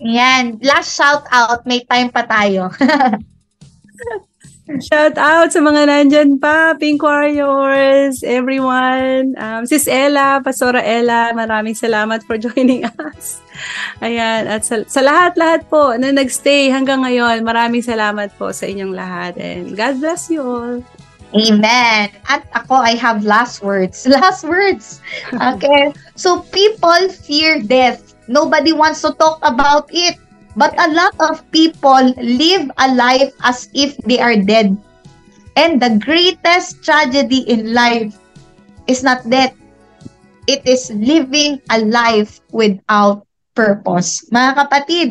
Yan. Last shout out. May time pa tayo. Shout out sa mga nandyan pa, Pink Warriors, everyone. Sis Ella, Pastora Ella, maraming salamat for joining us. Ayan, at sa lahat-lahat po na nagstay hanggang ngayon, maraming salamat po sa inyong lahat. And God bless you all. Amen. At ako, I have last words. Last words. Okay. So people fear death. Nobody wants to talk about it. But a lot of people live a life as if they are dead. And the greatest tragedy in life is not death. It is living a life without purpose. Mga kapatid,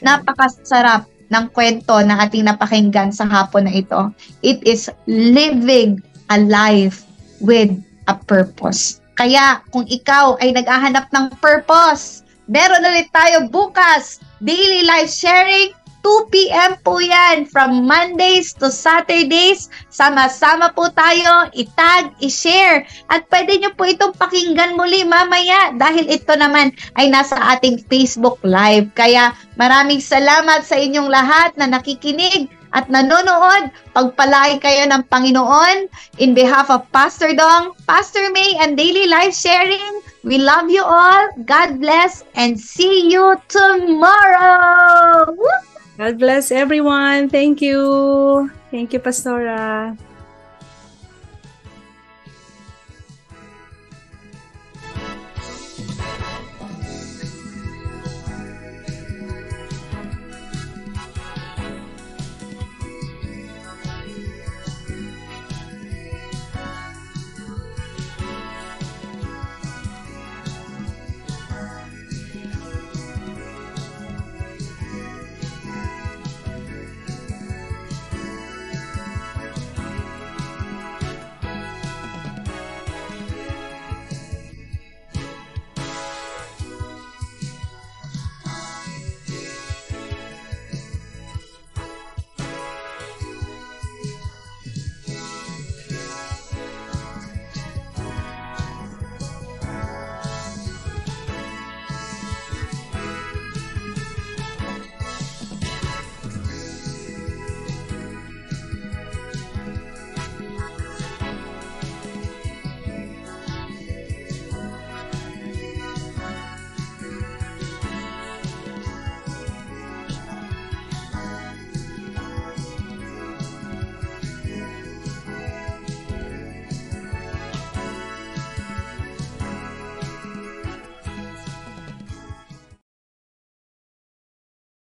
napakasarap ng kwento na ating napakinggan sa hapon na ito. It is living a life with a purpose. Kaya kung ikaw ay naghahanap ng purpose, meron ulit tayo bukas. Daily life sharing, 2 p.m. po yan. From Mondays to Saturdays, sama-sama po tayo, itag, i-share. At pwede nyo po itong pakinggan muli mamaya dahil ito naman ay nasa ating Facebook Live. Kaya maraming salamat sa inyong lahat na nakikinig at nanonood. Pagpalain kayo ng Panginoon. In behalf of Pastor Dong, Pastor May, and Daily Life Sharing, we love you all. God bless and see you tomorrow. God bless everyone. Thank you. Thank you, Pastora.